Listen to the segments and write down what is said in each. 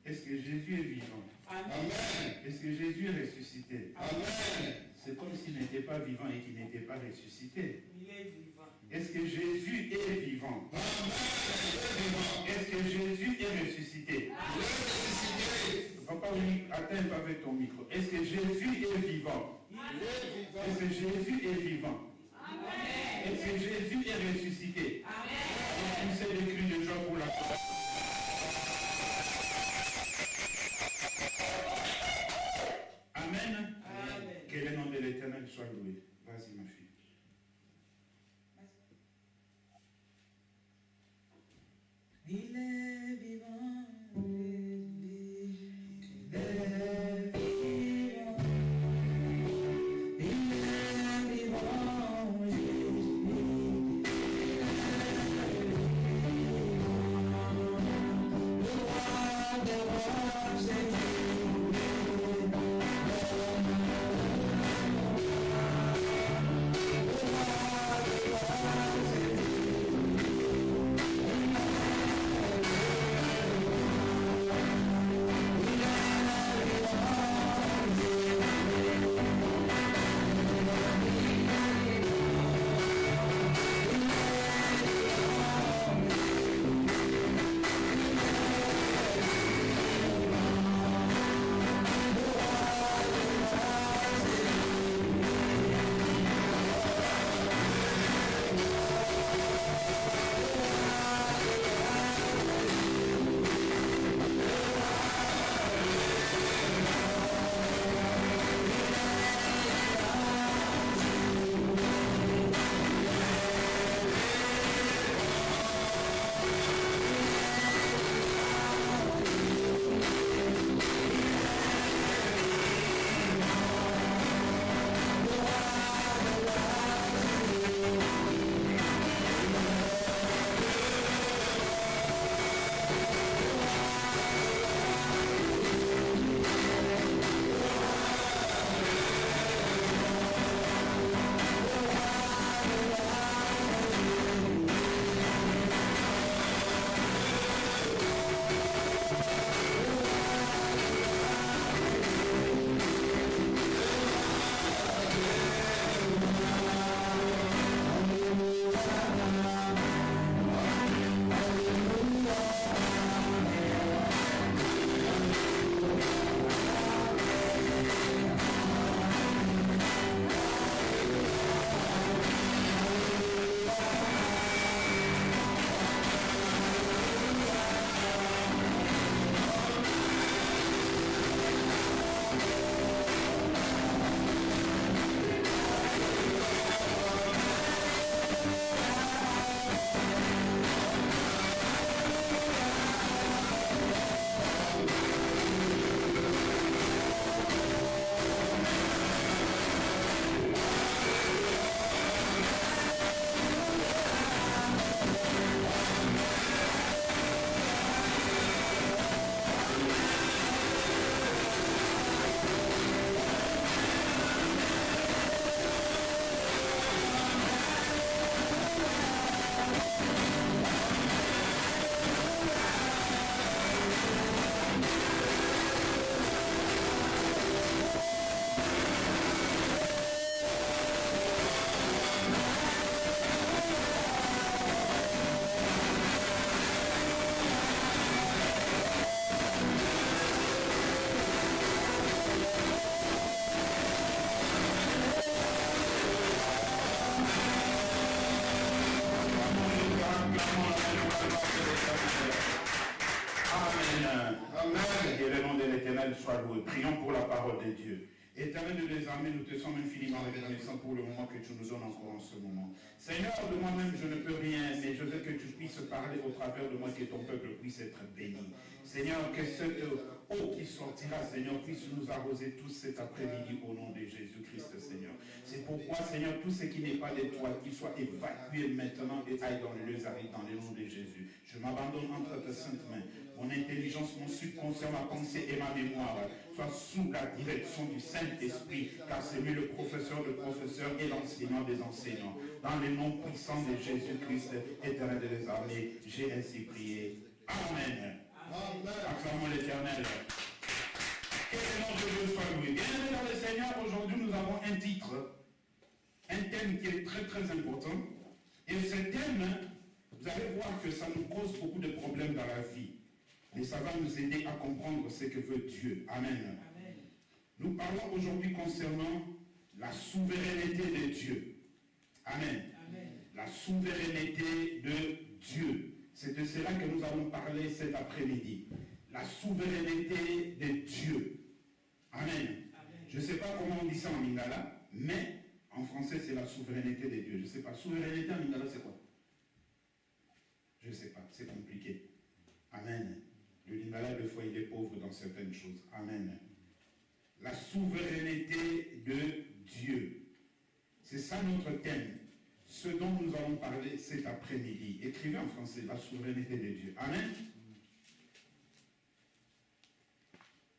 Est-ce que Jésus est vivant? Amen. Est-ce que Jésus est ressuscité? Amen. C'est comme s'il n'était pas vivant et qu'il n'était pas ressuscité. Il est vivant. Est-ce que Jésus est vivant? Amen. Est-ce que Jésus est ressuscité? Il est ressuscité. Papa, oui, atteins pas avec ton micro. Est-ce que Jésus est vivant? Il est vivant. Est-ce que Jésus est vivant? Amen. Est-ce que Jésus est ressuscité? Amen. C'est le cri de joie pour la foi. Amen. Amen. Que le nom de l'Éternel soit loué. Vas-y, ma fille. Il est vivant. Il est vivant. Il est vivant. Jésus. Le roi des rois, c'est gloire de Dieu. Éternel de les armées, nous te sommes infiniment reconnaissants pour le moment que tu nous donnes encore en ce moment. Seigneur, de moi-même, je ne peux rien, mais je veux que tu puisses parler au travers de moi, que ton peuple puisse être béni. Seigneur, que cette eau qui sortira, Seigneur, puisse nous arroser tous cet après-midi au nom de Jésus-Christ, Seigneur. C'est pourquoi, Seigneur, tout ce qui n'est pas de toi, qu'il soit évacué maintenant et aille dans le lieu aride dans le nom de Jésus. Je m'abandonne entre tes saintes mains. Mon intelligence, mon subconscient, ma pensée et ma mémoire soient sous la direction du Saint-Esprit, car c'est lui le professeur et l'enseignant des enseignants. Dans le nom puissant de Jésus-Christ, éternel des armées, j'ai ainsi prié. Amen. Acclamons l'Éternel. Que le nom de Dieu soit loué. Bien-aimés dans le Seigneur, aujourd'hui nous avons un titre, un thème qui est très très important. Et ce thème, vous allez voir que ça nous cause beaucoup de problèmes dans la vie. Mais ça va nous aider à comprendre ce que veut Dieu. Amen. Amen. Nous parlons aujourd'hui concernant la souveraineté de Dieu. Amen. Amen. La souveraineté de Dieu. C'est de cela que nous allons parler cet après-midi. La souveraineté de Dieu. Amen. Amen. Je ne sais pas comment on dit ça en lingala, mais en français c'est la souveraineté de Dieu. Je ne sais pas. Souveraineté en lingala c'est quoi? Je ne sais pas. C'est compliqué. Amen. Le lingala, des fois, il est pauvre dans certaines choses. Amen. La souveraineté de Dieu. C'est ça notre thème. Ce dont nous allons parler cet après-midi. Écrivez en français, la souveraineté de Dieu. Amen.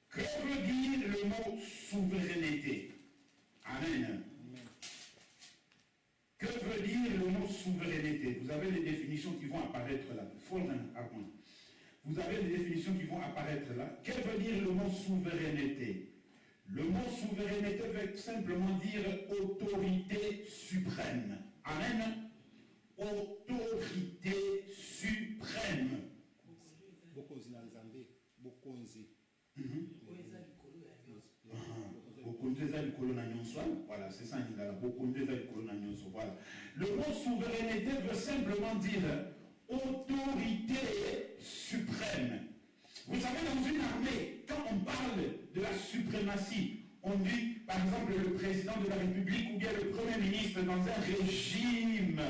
Que veut dire le mot souveraineté? Amen. Que veut dire le mot souveraineté? Vous avez les définitions qui vont apparaître là. Vous avez les définitions qui vont apparaître là. Que veut dire le mot souveraineté? Le mot souveraineté veut simplement dire autorité suprême. Amen. Autorité suprême. Voilà, c'est ça. Voilà. Le mot souveraineté veut simplement dire autorité suprême. Vous savez, dans une armée, quand on parle de la suprématie, on dit, par exemple, le président de la République ou bien le Premier ministre dans un régime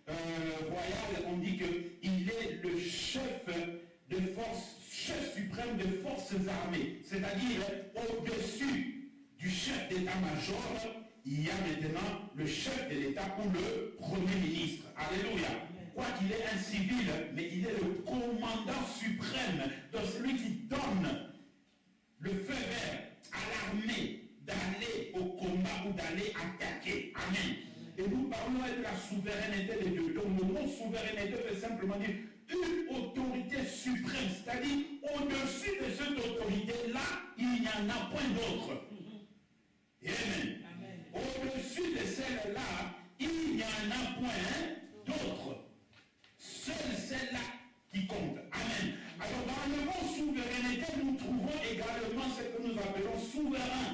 royal, on dit qu'il est le chef de force, chef suprême des forces armées. C'est-à-dire, au-dessus du chef d'état-major, il y a maintenant le chef de l'État ou le Premier ministre. Alléluia. Quoi qu'il est un civil, mais il est le commandant suprême, donc celui qui donne le feu vert à l'armée d'aller au combat ou d'aller attaquer. Amen. Et nous parlons de la souveraineté de Dieu. Donc le mot souveraineté veut simplement dire une autorité suprême, c'est-à-dire au-dessus de cette autorité-là, il n'y en a point d'autre. Amen. Au-dessus de celle-là, il n'y en a point d'autre. Seule celle-là qui compte. Amen. Alors dans le mot souveraineté, nous trouvons également ce que nous appelons souverain.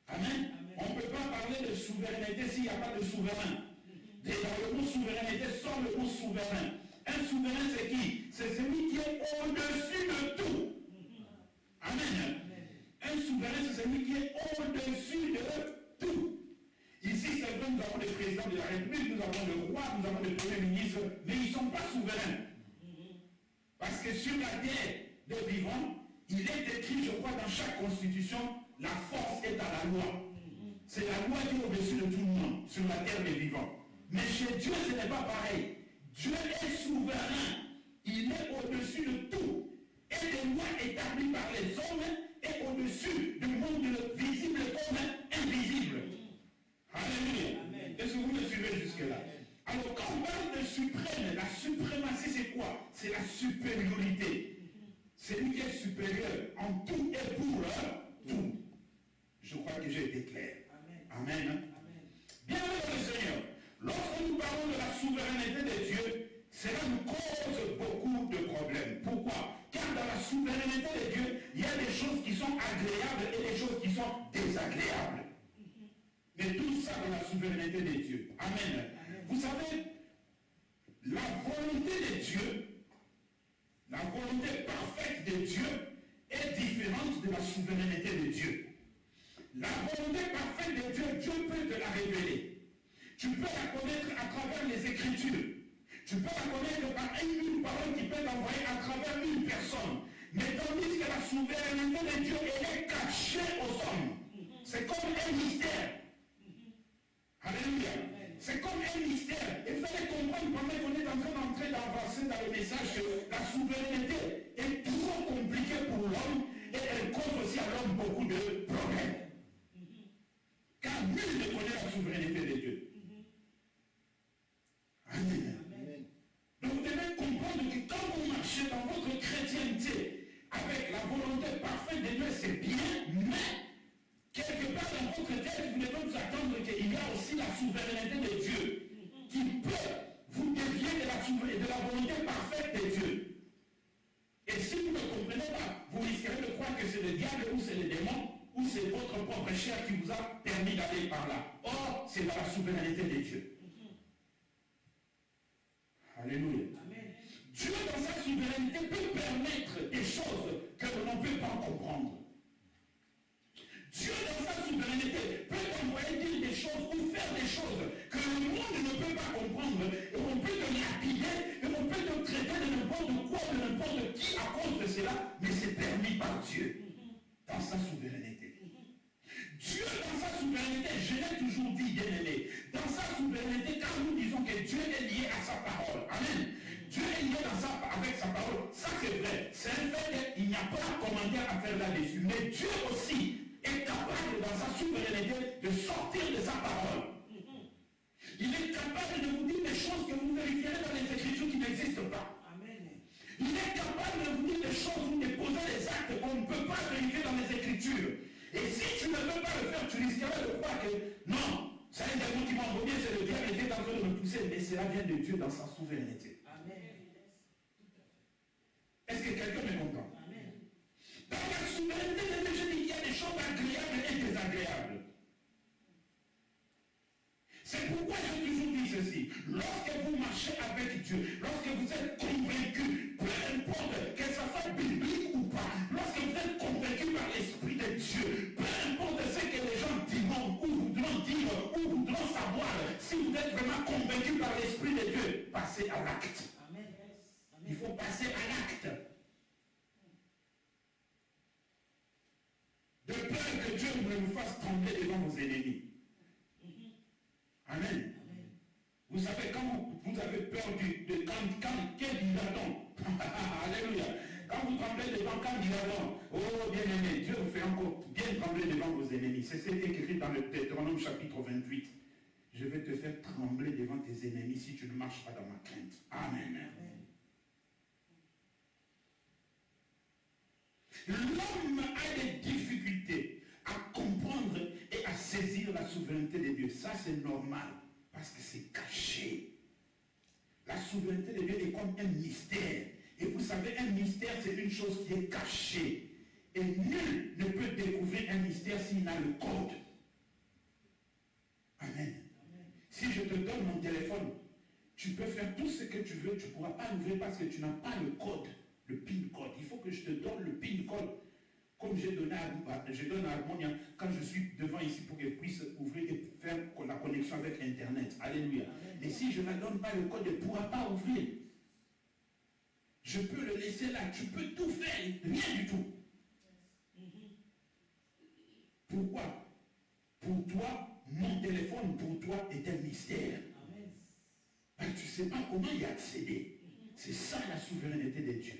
Amen. On ne peut pas parler de souveraineté s'il n'y a pas de souverain. Et dans le mot souveraineté sort le mot souverain. Un souverain c'est qui? C'est celui qui est au-dessus de tout. Amen. Un souverain c'est celui qui est au-dessus de tout. Ici, c'est vrai, nous avons des présidents de la République, nous avons le roi, nous avons le Premier ministre, mais ils ne sont pas souverains. Parce que sur la terre des vivants, il est écrit, je crois, dans chaque constitution, la force est à la loi. C'est la loi qui est au-dessus de tout le monde, sur la terre des vivants. Mais chez Dieu, ce n'est pas pareil. Dieu est souverain. Il est au-dessus de tout. Et les lois établies par les hommes est au-dessus du monde visible comme invisible. Alléluia. Est-ce que vous me suivez jusque-là? Alors, quand on parle de suprême, la suprématie, c'est quoi? C'est la supériorité. C'est lui qui est supérieur en tout et pour tout. Je crois que j'ai été clair. Amen. Amen. Bienvenue dans le Seigneur. Lorsque nous parlons de la souveraineté de Dieu, cela nous cause beaucoup de problèmes. Pourquoi? Car dans la souveraineté de Dieu, il y a des choses qui sont agréables et des choses qui sont désagréables. Mais tout ça dans la souveraineté de Dieu. Amen. Vous savez, la volonté de Dieu, la volonté parfaite de Dieu est différente de la souveraineté de Dieu. La volonté parfaite de Dieu, Dieu peut te la révéler. Tu peux la connaître à travers les Écritures. Tu peux la connaître par une parole qui peut t'envoyer à travers une personne. Mais tandis que la souveraineté de Dieu, elle est cachée aux hommes. C'est comme un mystère. Alléluia. C'est comme un mystère. Et vous allez comprendre pendant qu'on est en train d'entrer d'avancer dans le message que la souveraineté est trop compliquée pour l'homme et elle cause aussi à l'homme beaucoup de problèmes. Car nul ne connaît la souveraineté de Dieu. Amen. Donc vous devez comprendre que quand vous marchez dans votre chrétienté avec la volonté parfaite de Dieu, c'est bien, mais quelque part dans votre tête, vous devez vous attendre qu'il y a aussi la souveraineté de Dieu qui peut vous dévier de la volonté parfaite de Dieu. Et si vous ne comprenez pas, vous risquerez de croire que c'est le diable ou c'est le démon ou c'est votre propre chair qui vous a permis d'aller par là. Or, c'est dans la souveraineté de Dieu. Alléluia. Amen. Dieu, dans sa souveraineté, peut permettre des choses que l'on ne peut pas comprendre. Dieu, dans sa souveraineté, peut t'envoyer dire des choses ou faire des choses que le monde ne peut pas comprendre. Et on peut te lapiller, et on peut te traiter de n'importe quoi, de n'importe qui à cause de cela, mais c'est permis par Dieu, dans sa souveraineté. Dieu, dans sa souveraineté, je l'ai toujours dit, bien-aimé, dans sa souveraineté, quand nous disons que Dieu est lié à sa parole, amen, Dieu est lié avec sa parole, ça c'est vrai, c'est un fait qu'il n'y a pas de commentaire à faire là-dessus, mais Dieu aussi est capable, dans sa souveraineté, de sortir de sa parole. Il est capable de vous dire des choses que vous vérifierez dans les Écritures qui n'existent pas. Amen. Il est capable de vous dire des choses ou de poser des actes qu'on ne peut pas vérifier dans les Écritures. Et si tu ne peux pas le faire, tu risquerais de croire que non, c'est un démon qui m'a envoyé, c'est le diable qui est en train de me pousser, mais cela vient de Dieu dans sa souveraineté. Amen. Est-ce que quelqu'un me comprend? Amen. Dans la souveraineté de Dieu, je dis qu'il y a des choses agréables et désagréables. C'est pourquoi j'ai toujours dit ceci. Lorsque vous marchez avec Dieu, lorsque vous êtes convaincu, peu importe que ça soit biblique ou pas, lorsque vous êtes convaincu par l'Esprit de Dieu, peu importe ce que les gens diront, ou voudront dire, ou voudront savoir, si vous êtes vraiment convaincu par l'Esprit de Dieu, passez à l'acte. Amen. Il faut passer à l'acte. De peur que Dieu ne vous fasse trembler devant vos ennemis. Amen. Amen. Vous savez, quand vous avez peur quand quel dira-t-on? Alléluia. Quand vous tremblez devant, quand dira-t-on? Oh bien-aimé, Dieu vous fait encore bien trembler devant vos ennemis. C'est ce qui est écrit dans le Deutéronome chapitre 28. Je vais te faire trembler devant tes ennemis si tu ne marches pas dans ma crainte. Amen. Amen. L'homme a des difficultés à comprendre et à saisir la souveraineté de Dieu. Ça, c'est normal, parce que c'est caché. La souveraineté de Dieu est comme un mystère. Et vous savez, un mystère, c'est une chose qui est cachée. Et nul ne peut découvrir un mystère s'il n'a le code. Amen. Amen. Si je te donne mon téléphone, tu peux faire tout ce que tu veux, tu ne pourras pas l'ouvrir parce que tu n'as pas le code. Le PIN code. Il faut que je te donne le PIN code. Comme j'ai donné je donne à Harmonia quand je suis devant ici pour qu'elle puisse ouvrir et faire la connexion avec Internet. Alléluia. Amen. Et si je ne donne pas le code, elle ne pourra pas ouvrir. Je peux le laisser là. Tu peux tout faire. Rien du tout. Pourquoi? Pour toi, mon téléphone pour toi est un mystère. Ben, tu ne sais pas comment y accéder. C'est ça la souveraineté de Dieu.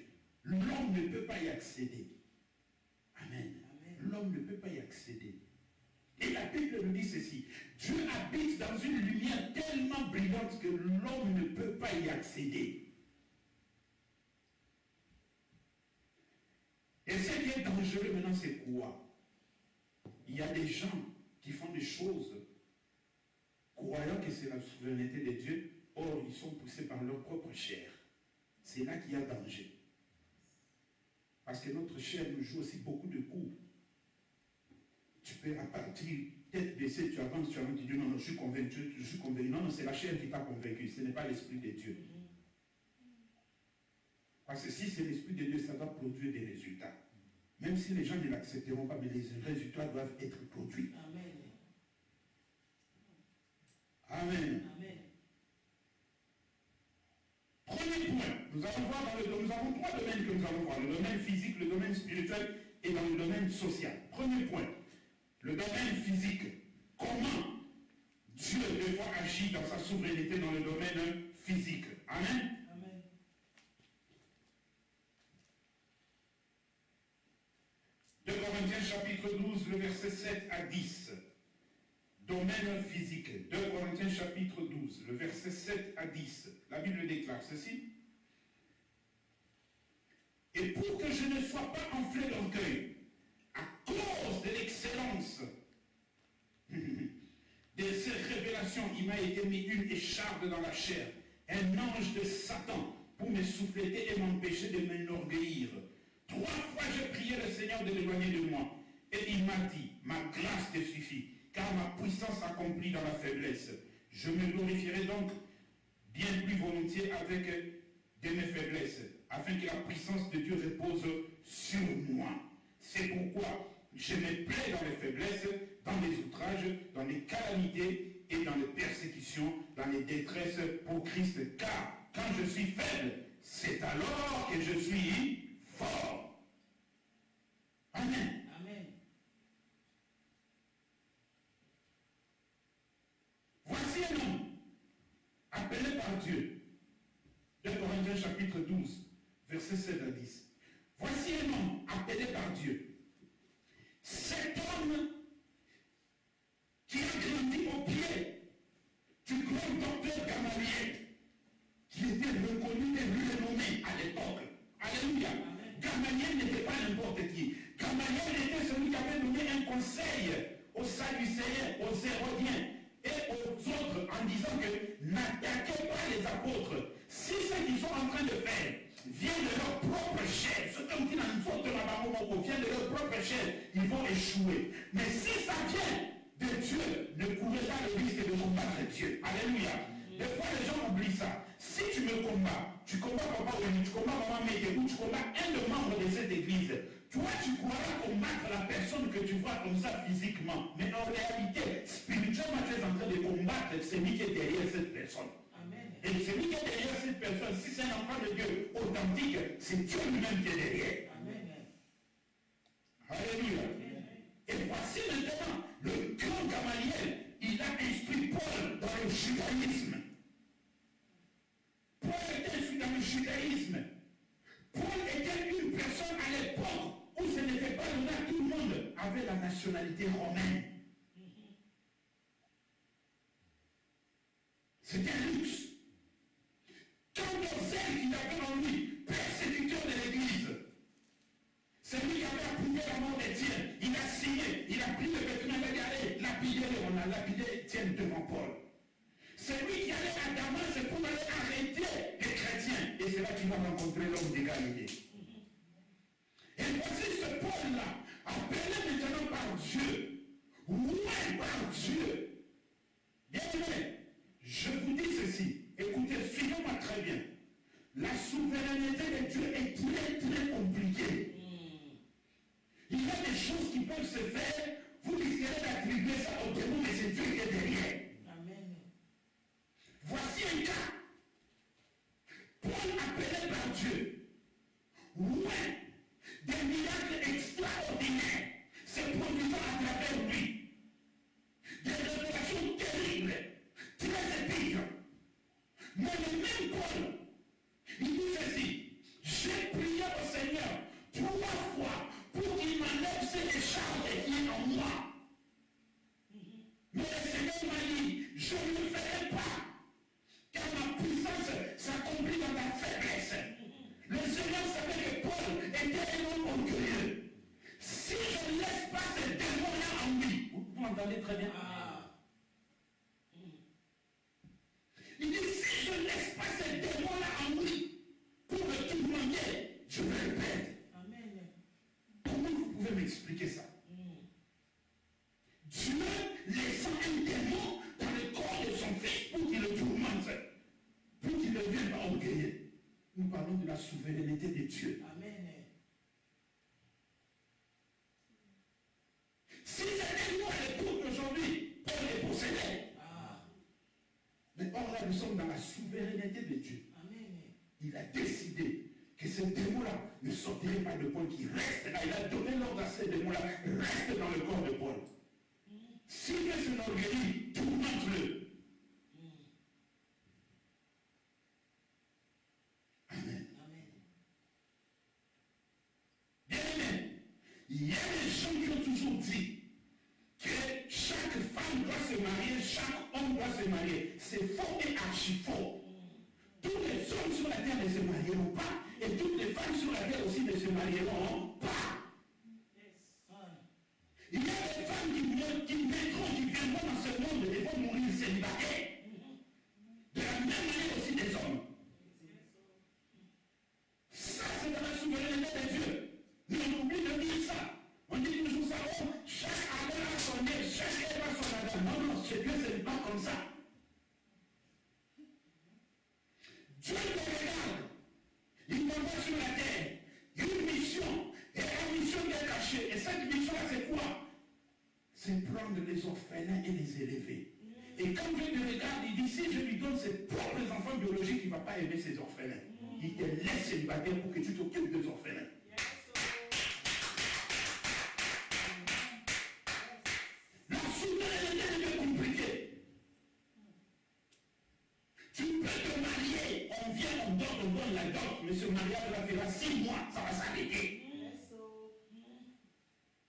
L'homme ne peut pas y accéder. Amen. L'homme ne peut pas y accéder. Et la Bible nous dit ceci. Dieu habite dans une lumière tellement brillante que l'homme ne peut pas y accéder. Et ce qui est dangereux maintenant, c'est quoi? Il y a des gens qui font des choses croyant que c'est la souveraineté de Dieu. Or, ils sont poussés par leur propre chair. C'est là qu'il y a danger. Parce que notre chair nous joue aussi beaucoup de coups. Tu peux à partir, tête baissée, tu avances, tu dis non, je suis convaincu, Non, c'est la chair qui t'a convaincu, ce n'est pas l'Esprit de Dieu. Parce que si c'est l'Esprit de Dieu, ça va produire des résultats. Même si les gens ne l'accepteront pas, mais les résultats doivent être produits. Amen. Amen. Amen. Premier point, nous avons trois domaines que nous allons voir. Le domaine physique, le domaine spirituel et dans le domaine social. Premier point, le domaine physique. Comment Dieu des fois agit dans sa souveraineté dans le domaine physique. Amen. Amen. 2 Corinthiens chapitre 12, le verset 7 à 10. Domaine physique. 2 Corinthiens chapitre 12, le verset 7 à 10. La Bible déclare ceci. Et pour que je ne sois pas enflé d'orgueil, à cause de l'excellence de ces révélations, il m'a été mis une écharpe dans la chair, un ange de Satan, pour me souffleter et m'empêcher de m'enorgueillir. 3 fois j'ai prié le Seigneur de l'éloigner de moi, et il m'a dit, ma grâce te suffit, car ma puissance s'accomplit dans la faiblesse. Je me glorifierai donc bien plus volontiers avec de mes faiblesses, afin que la puissance de Dieu repose sur moi. C'est pourquoi je me plais dans les faiblesses, dans les outrages, dans les calamités et dans les persécutions, dans les détresses pour Christ. Car quand je suis faible, c'est alors que je suis fort. Amen. Amen. Voici un homme appelé par Dieu. 2 Corinthiens chapitre 12, verset 7 à 10. Voici un homme appelé par Dieu. Cet homme qui a grandi au pied du grand docteur Gamaliel, qui était reconnu et renommé à l'époque. Alléluia. Gamaliel n'était pas n'importe qui. Gamaliel était celui qui avait donné un conseil aux Sadducéens, aux Hérodiens et aux autres en disant que n'attaquez pas les apôtres. Si ce qu'ils sont en train de faire vient de leur propre chair, ce comme dit dans une faute de la vient de leur propre chair, ils vont échouer. Mais si ça vient de Dieu, ne courez pas le risque de combattre Dieu. Alléluia. Des fois, les gens oublient ça. Si tu me combats, tu combats Papa Wenu, tu combats Maman Mété, ou tu combats un des membres de cette église, toi, tu croiras combattre la personne que tu vois comme ça physiquement. Mais en réalité, spirituellement, tu es en train de combattre celui qui est derrière cette personne. Amen. Et celui qui est derrière cette personne, si c'est un enfant de Dieu authentique, c'est Dieu lui-même qui est derrière. Amen. Alléluia. Et voici maintenant le grand Gamaliel, il a instruit Paul dans le judaïsme. Paul était instruit dans le judaïsme. Paul était une personne à l'époque où ce n'était pas le cas, tout le monde avait la nationalité romaine. C'était un luxe. Quant au zèle qu'il avait en lui, persécuteur de l'Église, c'est lui qui avait appuyé la mort d'Étienne. Il a signé, il a pris le vêtement, il a allé lapider, on a lapidé Étienne devant Paul. C'est lui qui allait à Damas pour aller arrêter les chrétiens. Et c'est là qu'il va rencontrer l'homme d'égalité. Et voici ce Paul-là, appelé maintenant par Dieu, ouais par Dieu. Bien aimé, je vous dis ceci, écoutez, suivez-moi très bien. La souveraineté de Dieu est très très compliquée. Il y a des choses qui peuvent se faire, vous risquerez d'attribuer ça au démon, mais c'est Dieu qui est derrière. Amen. Voici un cas. Paul appelé par Dieu. Ouais, des miracles extraordinaires se produisant à travers lui. Des révélations terribles, très épiques. Mais le même Paul, il dit ceci, j'ai prié au Seigneur 3 fois pour qu'il m'enlève cette écharpe qui est en moi. Mais le Seigneur m'a dit, je ne le ferai pas, car ma puissance s'accomplit dans ta faiblesse. Le Seigneur savait que Paul était un homme orgueilleux. Si je ne laisse pas ce démon-là en lui, vous m'entendez très bien? Il dit, si je ne laisse pas ce démon-là en lui, pour le tourmenter, je vais le perdre. Amen. Comment vous pouvez m'expliquer ça? Dieu laissant un démon dans le corps de son fils pour qu'il le tourmente, pour qu'il ne devienne pas orgueilleux. Nous parlons de la souveraineté de Dieu. Amen. aujourd'hui, Paul est possédé. Mais or là, nous sommes dans la souveraineté de Dieu. Il a décidé que ces démons-là ne sortiraient pas de Paul, qui restent là. Il a donné l'ordre à ces démons-là, restent dans le corps de Paul. S'il veut s'enorgueillir, tourmente-le. Amen. Bien aimé, il y a des gens qui ont toujours dit que chaque femme doit se marier, chaque homme doit se marier. C'est faux et archi faux. Tous les hommes sur la terre ne se marieront pas, et toutes les femmes sur la terre aussi ne se marieront pas. Il y a des femmes qui viendront dans ce monde et vont mourir célibataires. De la même manière aussi des hommes. Ça, c'est dans la souveraineté de Dieu. Mais on oublie de dire ça. On dit toujours ça, oh, chaque Adam a son nez, chaque Ève a son Adam. Non, non, chez Dieu, ce n'est pas comme ça. Dieu te regarde. Il t'envoie sur la terre. Il y a une mission. Et la mission qui est cachée. Et cette mission-là, c'est quoi? C'est prendre les orphelins et les élever. Et quand Dieu te regarde, il dit, si je lui donne ses propres enfants biologiques, il ne va pas aimer ses orphelins. Il te laisse célibataire pour que tu t'occupes des orphelins. La souveraineté est compliquée. Tu peux te marier, on vient, on donne la dot, mais ce mariage va faire 6 mois, ça va s'arrêter.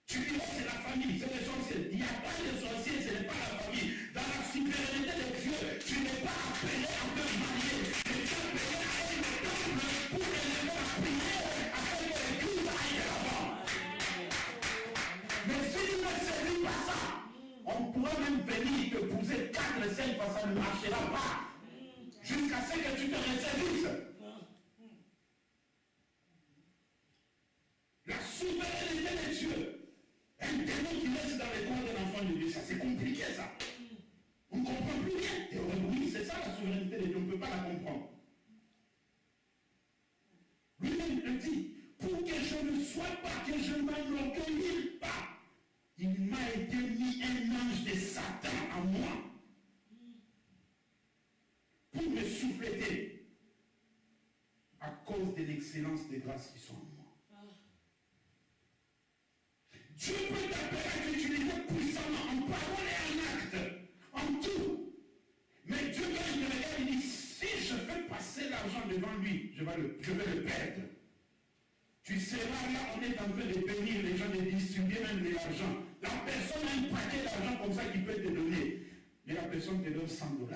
Tu dis, oh, c'est la famille, c'est les sorciers. Il n'y a pas de sorciers, ce n'est pas la famille. Dans la souveraineté de Dieu, tu n'es pas appelé à te marier. Tu es appelé à être le temple pour élever la prière afin que l'Église aille de l'avant. Mais si tu ne saisis pas ça, on pourra même venir te pousser 4, 5 fois, ça ne marchera pas. Jusqu'à ce que tu te ressaisisses. La souveraineté de Dieu. Un démon qui laisse dans les corps d'un enfant de Dieu, ça c'est compliqué ça. On ne comprend plus rien. Et oui, c'est ça la souveraineté de Dieu, on ne peut pas la comprendre. Lui-même le dit, pour que je ne sois pas, que je ne m'enorgueillisse pas, il m'a été mis un ange de Satan à moi pour me souffleter à cause de l'excellence des grâces qui sont en moi. Dieu peut t'appeler à t'utiliser puissamment en parole et en acte, en tout. Mais Dieu, quand il me regarde, il dit, si je fais passer l'argent devant lui, je vais le perdre. Tu seras là, on est en train de bénir les gens, de distribuer même de l'argent. La personne a un paquet d'argent comme ça qu'il peut te donner. Mais la personne te donne $100.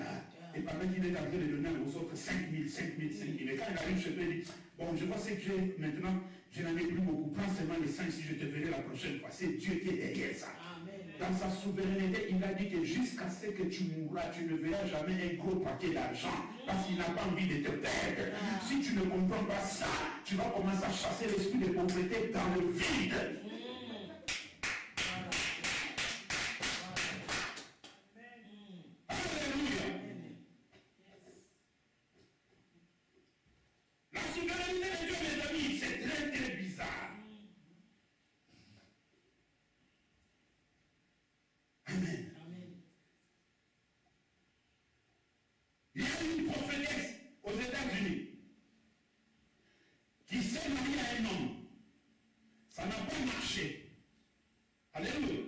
Et pendant qu'il est en train de donner aux autres 5 000, 5 000, 5 000. Et quand il arrive chez toi, il dit, bon, je vois ce que j'ai maintenant, je n'en ai plus beaucoup. Prends seulement les 5 si je te verrai la prochaine fois. C'est Dieu qui est derrière ça. Amen. Dans sa souveraineté, il a dit que jusqu'à ce que tu mourras, tu ne verras jamais un gros paquet d'argent. Parce qu'il n'a pas envie de te perdre. Si tu ne comprends pas ça, tu vas commencer à chasser l'esprit de pauvreté dans le vide. La souveraineté de Dieu, mes amis, c'est très très bizarre. Amen. Il y a une prophétesse aux États-Unis qui s'est mariée à un homme. Ça n'a pas marché. Alléluia.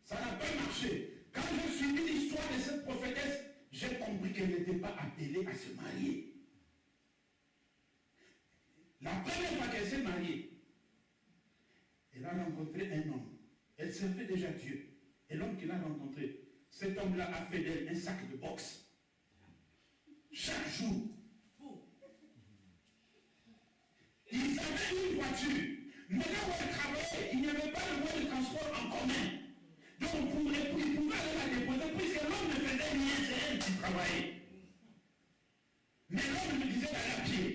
Ça n'a pas marché. Quand j'ai suivi l'histoire de cette prophétesse, j'ai compris qu'elle n'était pas appelée à se marier. La première fois qu'elle s'est mariée, elle a rencontré un homme. Elle servait déjà Dieu. Et l'homme qu'elle a rencontré, cet homme-là a fait d'elle un sac de boxe. Chaque jour. Ils avaient une voiture. Mais là où elle travaillait, il n'y avait pas de moyen de transport en commun. Donc il pouvait aller la déposer, puisque l'homme ne faisait rien, c'est elle qui travaillait. Mais l'homme me disait d'aller à pied.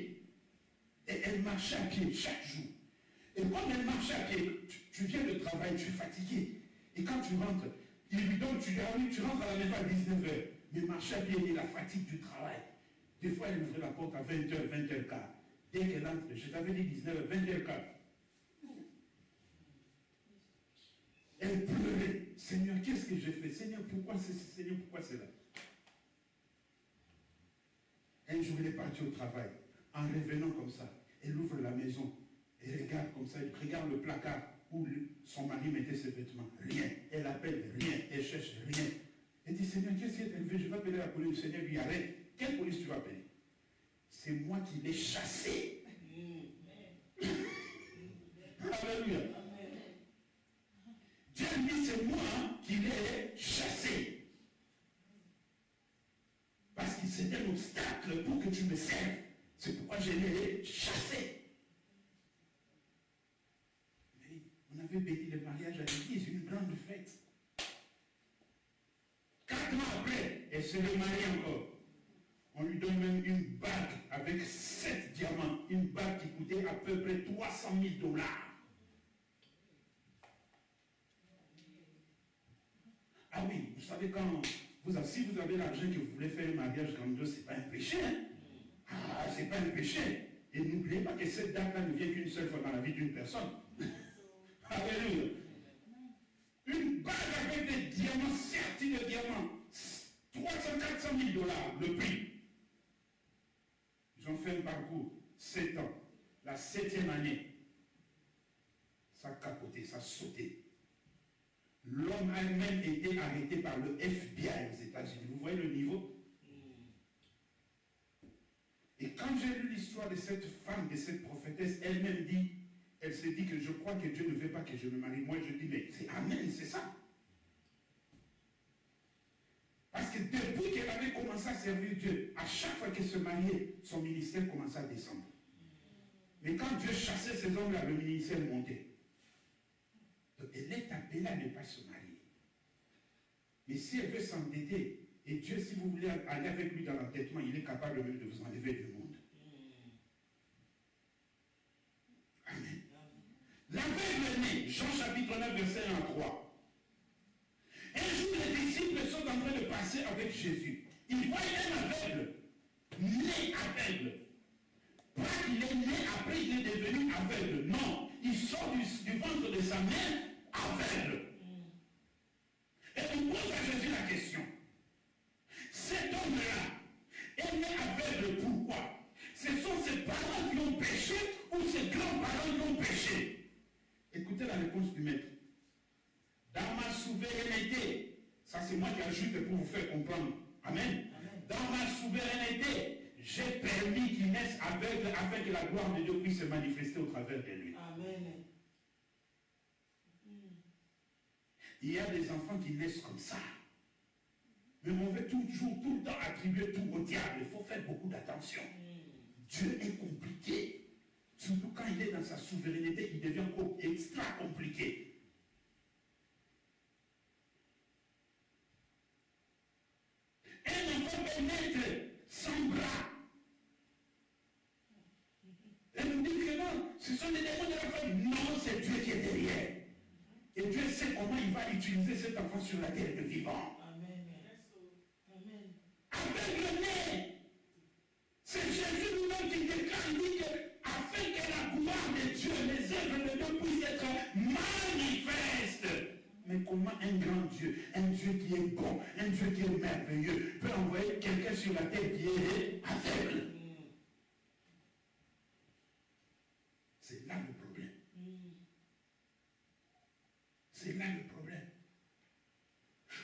Et elle marchait à pied chaque jour. Et quand elle marchait à pied, tu viens de travail, tu es fatigué. Et quand tu rentres, il lui donne, tu dis, ah oui, tu rentres à la maison à 19h. Mais marcher à pied et la fatigue du travail. Des fois, elle ouvrait la porte à 20h, 20h15. Dès qu'elle entre, je t'avais dit 19h, 20h15. Elle pleurait. Seigneur, qu'est-ce qu'est-ce que j'ai fait? Seigneur, pourquoi c'est Seigneur, pourquoi c'est là? Un jour, il est parti au travail. En revenant comme ça, elle ouvre la maison. Elle regarde comme ça, elle regarde le placard où son mari mettait ses vêtements. Rien. Elle appelle rien. Elle cherche rien. Elle dit, Seigneur, qu'est-ce qui est arrivé? Je vais appeler la police. Le Seigneur lui arrête. Quelle police tu vas appeler? C'est moi qui l'ai chassé. Alléluia. Dieu dit, c'est moi qui l'ai chassé. Parce que c'est un obstacle pour que tu me serves. C'est pourquoi je l'ai chassé. Mais on avait béni le mariage à l'église, une grande fête. 4 ans après, elle se remarie encore. On lui donne même une bague avec 7 diamants. Une bague qui coûtait à peu près 300 000 $. Ah oui, vous savez quand, si vous avez l'argent que vous voulez faire un mariage grandiose, ce n'est pas un péché. Hein? Ah, ce n'est pas un péché. Et n'oubliez pas que cette date-là ne vient qu'une seule fois dans la vie d'une personne. Alléluia. Une bague avec des diamants, sertis de diamants. 300-400 000 $, le prix. Ils ont fait un parcours, 7 ans. La 7e année, ça a capoté, ça a sauté. L'homme a même été arrêté par le FBI aux États-Unis. Vous voyez le niveau? Et quand j'ai lu l'histoire de cette femme, de cette prophétesse, elle-même dit, elle s'est dit que je crois que Dieu ne veut pas que je me marie. Moi, je dis, mais c'est amen, c'est ça. Parce que depuis qu'elle avait commencé à servir Dieu, à chaque fois qu'elle se mariait, son ministère commençait à descendre. Mais quand Dieu chassait ces hommes-là, le ministère montait. Donc elle est appelée à ne pas se marier. Mais si elle veut s'endetter, et Dieu, si vous voulez aller avec lui dans l'entêtement, il est capable même de vous enlever du monde. Amen. L'aveugle né, Jean chapitre 9, verset 1 à 3. Un jour, les disciples sont en train de passer avec Jésus. Ils voient un aveugle, né aveugle. Pas qu'il est né, après il est devenu aveugle. Non, il sort du ventre de sa mère aveugle. Et on pose à Jésus la question. Cet homme-là est né aveugle, pourquoi? Ce sont ses parents qui ont péché ou ses grands-parents qui ont péché? Écoutez la réponse du maître. Dans ma souveraineté, ça c'est moi qui ajoute pour vous faire comprendre. Amen. Dans ma souveraineté, j'ai permis qu'il naisse aveugle afin que la gloire de Dieu puisse se manifester au travers de lui. Amen. Il y a des enfants qui naissent comme ça. Mais on veut toujours, tout le temps attribuer tout au diable. Il faut faire beaucoup d'attention. Dieu est compliqué. Surtout quand il est dans sa souveraineté, il devient extra compliqué. Un enfant peut naître sans bras. Elle nous dit que non, ce sont les démons de la famille. Non, c'est Dieu qui est derrière. Et Dieu sait comment il va utiliser cet enfant sur la terre de vivant. Amen. Amen. Avec le nez. C'est Jésus nous-mêmes qui déclare, il dit que afin que la gloire de Dieu, les œuvres de Dieu puissent être manifestes. Mais comment un grand Dieu, un Dieu qui est bon, un Dieu qui est merveilleux, peut envoyer quelqu'un sur la terre qui est aveugle? C'est là le problème. C'est là le problème.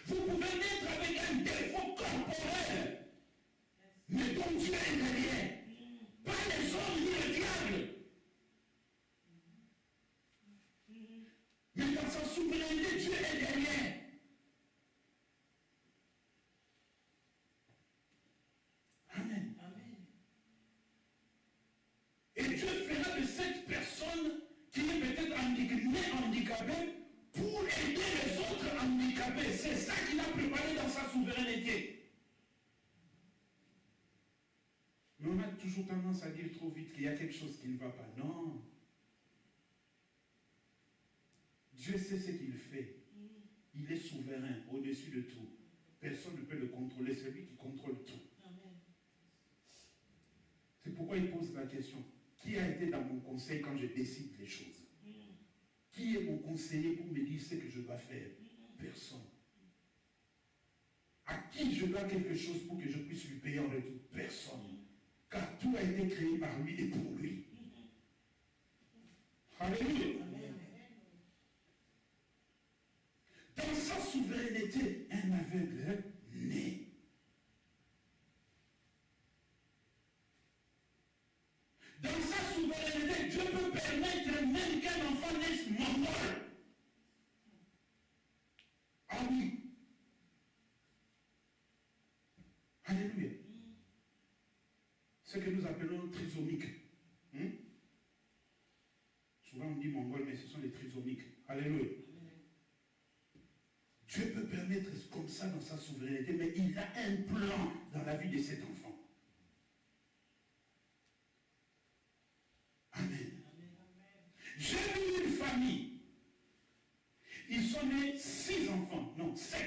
Vous pouvez naître avec un défaut corporel, mais dont Dieu est derrière. Pas les hommes ni le diable. Mais dans sa souveraineté, Dieu est derrière. Amen. Amen. Et Dieu fera de cette personne qui est peut-être handicapée pour aider les autres handicapés. C'est ça qu'il a préparé dans sa souveraineté. Mais on a toujours tendance à dire trop vite qu'il y a quelque chose qui ne va pas. Non. Dieu sait ce qu'il fait. Il est souverain, au-dessus de tout. Personne ne peut le contrôler. C'est lui qui contrôle tout. Amen. C'est pourquoi il pose la question. Qui a été dans mon conseil quand je décide les choses? Qui est mon conseiller pour me dire ce que je dois faire? Personne. qui je dois quelque chose pour que je puisse lui payer en retour? Personne. Car tout a été créé par lui et pour lui. Alléluia. Dans sa souveraineté, un aveugle né. Dans sa souveraineté, Dieu peut permettre même qu'un enfant naisse mongol. Ah oui. Alléluia. Ce que nous appelons trisomique. Souvent on dit mongol, mais ce sont les trisomiques. Alléluia. Dieu peut permettre comme ça dans sa souveraineté, mais il a un plan dans la vie de cet enfant. Amen. J'ai vu une famille. Ils sont nés 6 enfants, non 7.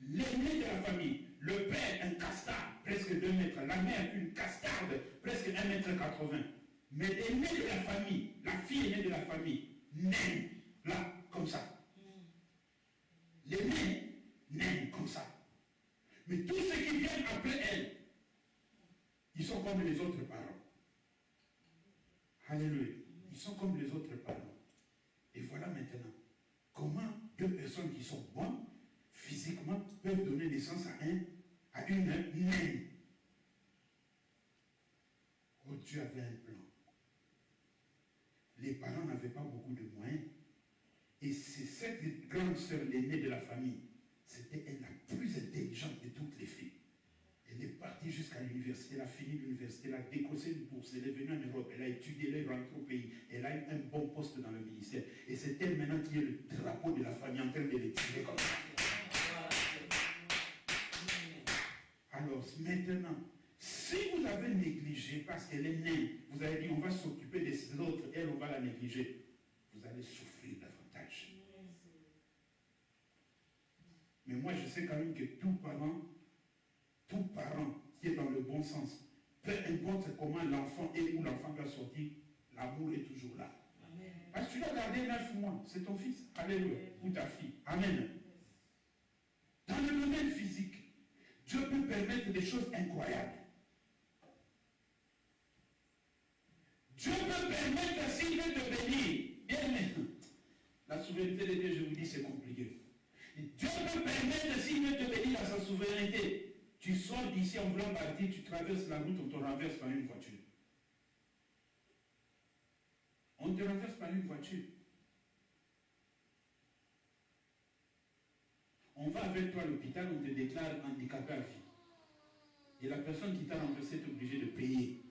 L'aîné de la famille, le père, un castard, presque 2 mètres. La mère, une castarde, presque 1 mètre 80. Mais l'aîné de la famille, la fille aînée de la famille, naine, là, comme ça. L'aîné, naine, comme ça. Mais tous ceux qui viennent après elle, ils sont comme les autres parents. Alléluia. Ils sont comme les autres parents. Et voilà maintenant comment 2 personnes qui sont bonnes physiquement peuvent donner naissance à une naine. Oh, Dieu avait un plan. Les parents n'avaient pas beaucoup de moyens. Et c'est cette grande sœur, l'aînée de la famille, c'était elle la plus intelligente de toutes les filles. Elle est partie jusqu'à l'université, elle a fini l'université, elle a décossé une bourse, elle est venue en Europe, elle a étudié, elle est rentrée au pays, elle a eu un bon poste dans le ministère. Et c'est elle maintenant qui est le drapeau de la famille en train de les tirer comme ça. Alors maintenant, si vous avez négligé parce qu'elle est née, vous avez dit on va s'occuper des autres, elle on va la négliger, vous allez souffrir davantage. Mais moi je sais quand même que tout parent qui est dans le bon sens, peu importe comment l'enfant est ou l'enfant doit sortir, l'amour est toujours là. Amen. Parce que tu dois garder 9 mois, c'est ton fils, alléluia, ou ta fille, amen. Dans le domaine physique, Dieu peut permettre des choses incroyables. Dieu peut permettre, s'il veut te bénir, bien aimé, la souveraineté de Dieu, je vous dis, c'est compliqué. Dieu peut permettre, s'il veut te bénir dans sa souveraineté, tu sors d'ici en voulant partir, tu traverses la route, on te renverse par une voiture. On te renverse par une voiture. On va avec toi à l'hôpital, on te déclare handicapé à vie. Et la personne qui t'a renversé est obligée de payer.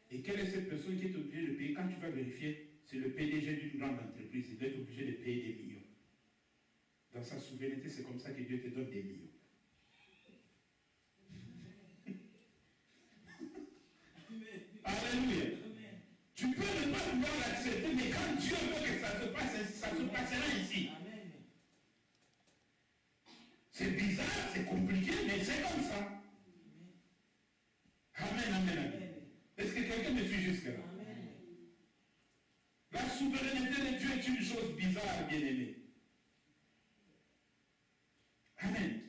Et quelle est cette personne qui est obligée de payer? Quand tu vas vérifier, c'est le PDG d'une grande entreprise. Il doit être obligé de payer des millions. Dans sa souveraineté, c'est comme ça que Dieu te donne des millions. Alléluia. Tu peux ne pas pouvoir l'accepter, mais quand Dieu veut que ça se passe, ça se passera ici. C'est bizarre, c'est compliqué, mais c'est comme ça. Amen, amen, amen. Est-ce que quelqu'un me suit jusque-là? La souveraineté de Dieu est une chose bizarre, bien-aimé. Amen.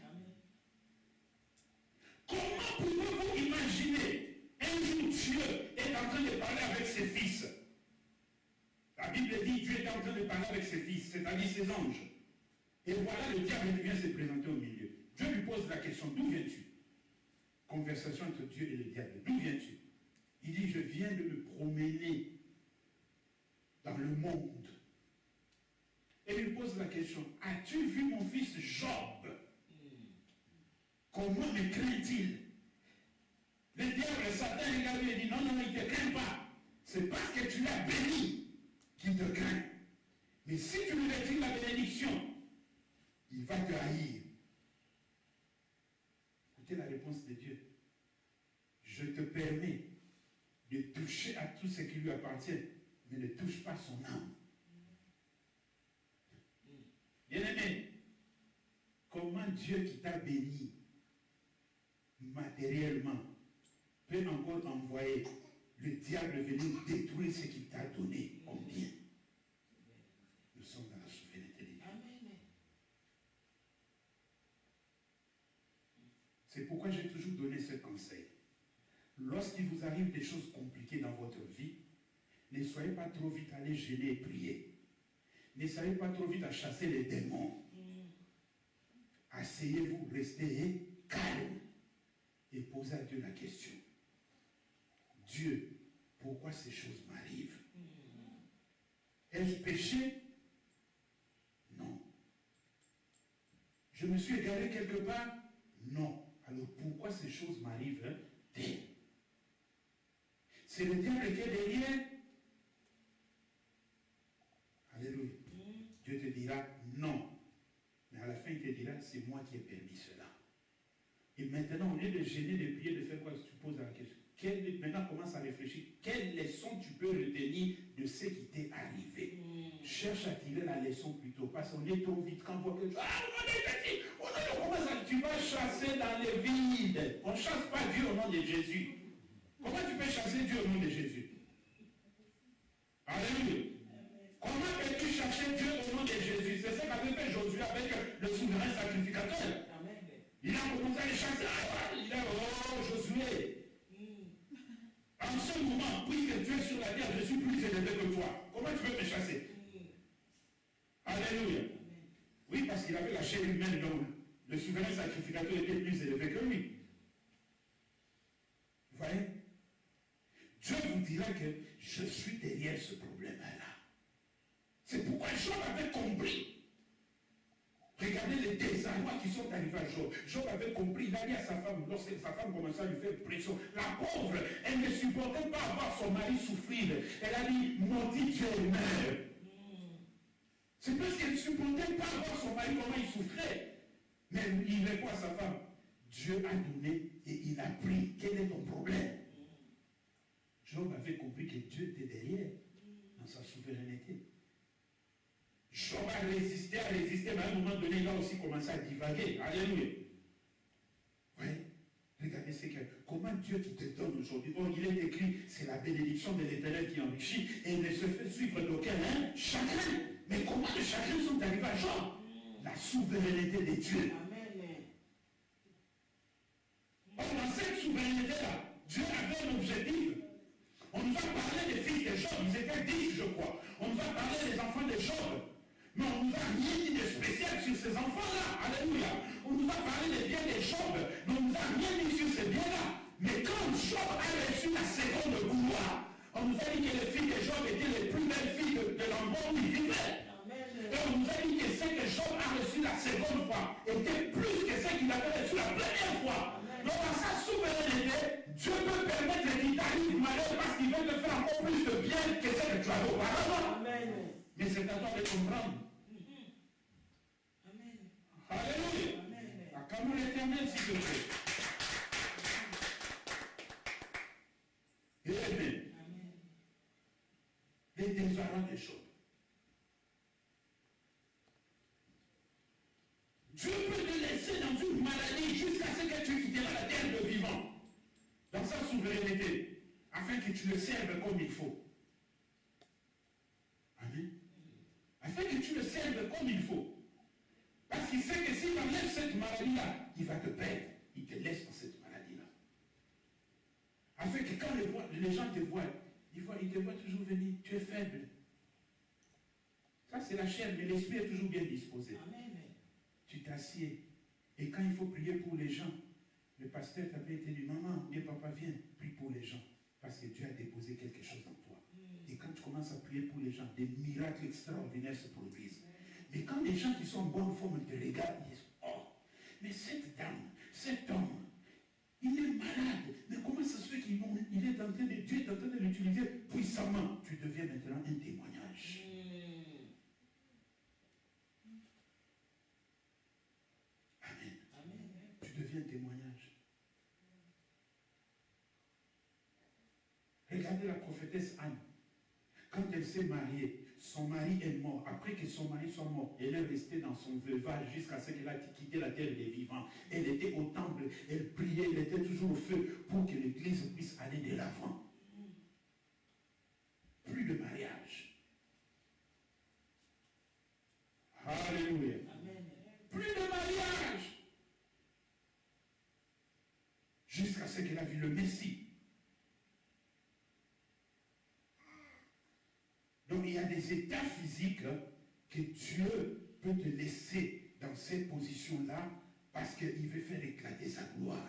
Comment pouvez-vous imaginer un jour Dieu est en train de parler avec ses fils? La Bible dit Dieu est en train de parler avec ses fils, c'est-à-dire ses anges. Et voilà, le diable vient se présenter au milieu. Dieu lui pose la question, d'où viens-tu? Conversation entre Dieu et le diable, d'où viens-tu? Il dit, je viens de me promener dans le monde. Et il lui pose la question, as-tu vu mon fils Job? Comment me craint-il? Le diable, Satan, regarde et dit, non, non, il ne te craint pas. C'est parce que tu l'as béni qu'il te craint. Mais si tu lui retires la bénédiction, il va te haïr. Écoutez la réponse de Dieu. Je te permets de toucher à tout ce qui lui appartient, mais ne touche pas son âme. Bien-aimé, comment Dieu qui t'a béni matériellement peut encore envoyer le diable venir détruire ce qu'il t'a donné en bien? Nous sommes dans la souveraineté de Dieu. C'est pourquoi j'ai toujours donné ce conseil. Lorsqu'il vous arrive des choses compliquées dans votre vie, ne soyez pas trop vite allés gêner et prier. Ne soyez pas trop vite à chasser les démons. Asseyez-vous, restez calme et posez à Dieu la question. Dieu, pourquoi ces choses m'arrivent? Ai-je péché? Non. Je me suis égaré quelque part? Non. Alors pourquoi ces choses m'arrivent-elles? C'est le diable qui est derrière? Alléluia. Dieu te dira non. Mais à la fin, il te dira, c'est moi qui ai permis cela. Et maintenant, au lieu de gêner, de prier, de faire quoi? Tu poses la question. Maintenant, commence à réfléchir. Quelle leçon tu peux retenir de ce qui t'est arrivé? Cherche à tirer la leçon plutôt. Parce qu'on est trop vite quand on voit quelque chose. Ah, tu vas chasser dans le vide. On ne chasse pas Dieu au nom de Jésus. Comment tu peux chasser Dieu au nom de Jésus? Alléluia. Comment peux-tu chasser Dieu au nom de Jésus? C'est ce qu'avait fait Josué avec le souverain sacrificateur. Il a commencé à les chasser. Il a oh Josué. En ce moment, puisque tu es sur la terre, je suis plus élevé que toi. Comment tu peux me chasser? Alléluia. Oui, parce qu'il avait la chair humaine, donc le souverain sacrificateur était plus élevé que lui. Vous voyez? Dieu vous dira que je suis derrière ce problème-là. C'est pourquoi Job avait compris. Regardez les désarrois qui sont arrivés à Job. Job avait compris, il a dit à sa femme, lorsque sa femme commençait à lui faire pression, la pauvre, elle ne supportait pas voir son mari souffrir. Elle a dit, maudit Dieu et meurs. C'est parce qu'elle ne supportait pas voir son mari comment il souffrait. Mais il répond à sa femme, Dieu a donné et il a pris. Quel est ton problème? Job avait compris que Dieu était derrière, dans sa souveraineté. Job a résisté, mais à un moment donné, il a aussi commencé à divaguer. Alléluia. Oui. Regardez ce que, comment Dieu qui te donne aujourd'hui. Oh, il est écrit, c'est la bénédiction de l'Éternel qui enrichit et il ne se fait suivre d'aucun chagrin. Mais comment les chagrins sont arrivés à Job? La souveraineté de Dieu. Or, dans cette souveraineté-là, Dieu avait un objectif. On nous a parlé des fils de Job, ils étaient 10, je crois. On nous a parlé des enfants de Job. Mais on nous a rien dit de spécial sur ces enfants-là. Alléluia. On nous a parlé des biens de Job, mais on nous a rien dit sur ces biens-là. Mais quand Job a reçu la seconde gloire, on nous a dit que les filles de Job étaient les plus belles filles de l'endroit où il vivait. Et on nous a dit que ce que Job a reçu la seconde fois était plus que ce qu'il avait reçu la première fois. Donc dans sa souveraineté, Dieu peut permettre qu'il t'arrive malheur parce qu'il veut te faire encore plus de bien que ce que tu avais auparavant. Mais c'est à toi de comprendre. Alléluia. Acclamons l'Éternel s'il te plaît. Amen. Les désarrois des choses. Dieu peut te laisser dans une maladie jusqu'à ce que tu quittes la terre de vivant. Dans sa souveraineté. Afin que tu le serves comme il faut. Amen. Afin que tu le serves comme il faut. Parce qu'il sait que s'il enlève cette maladie-là, il va te perdre. Il te laisse dans cette maladie-là. Afin que quand les gens te voient, ils te voient toujours venir. Tu es faible. Ça, c'est la chair, mais l'esprit est toujours bien disposé. Amen. Tu t'assieds. Et quand il faut prier pour les gens, le pasteur t'avait été dit, maman, viens, papa, viens, prie pour les gens. Parce que Dieu a déposé quelque chose en toi. Et quand tu commences à prier pour les gens, des miracles extraordinaires se produisent. Mais quand les gens qui sont en bonne forme te regardent, ils disent, oh, mais cette dame, cet homme, il est malade. Mais comment ça se fait qu'il est en train de, Dieu est en train de l'utiliser puissamment? Tu deviens maintenant un témoignage. Amen. Tu deviens un témoignage. Regardez la prophétesse Anne. Quand elle s'est mariée, son mari est mort. Après que son mari soit mort, elle est restée dans son veuvage jusqu'à ce qu'elle a quitté la terre des vivants. Elle était au temple, elle priait, elle était toujours au feu pour que l'église puisse aller de l'avant. Plus de mariage. Alléluia. Amen. Plus de mariage. parce qu'elle a vu le Messie. Donc il y a des états physiques que Dieu peut te laisser dans ces positions-là parce qu'il veut faire éclater sa gloire.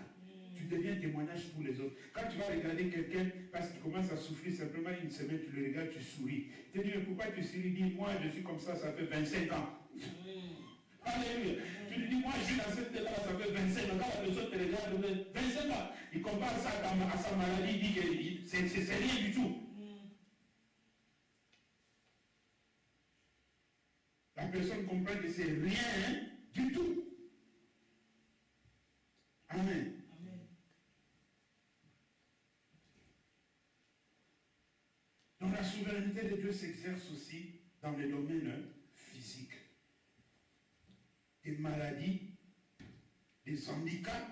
Tu deviens témoignage pour les autres. Quand tu vas regarder quelqu'un parce qu'il commence à souffrir simplement une semaine, tu le regardes, tu souris. Tu te dis, mais pourquoi tu souris? Dis, moi je suis comme ça fait 25 ans. Alléluia. Tu lui dis, moi je suis dans cette état, ça fait 25 ans. Quand la personne te regarde, 25 ans. Il compare ça à sa maladie, il dit que c'est rien du tout. La personne comprend que c'est rien du tout. Amen. Donc la souveraineté de Dieu s'exerce aussi dans les domaines physiques. Des maladies, des handicaps.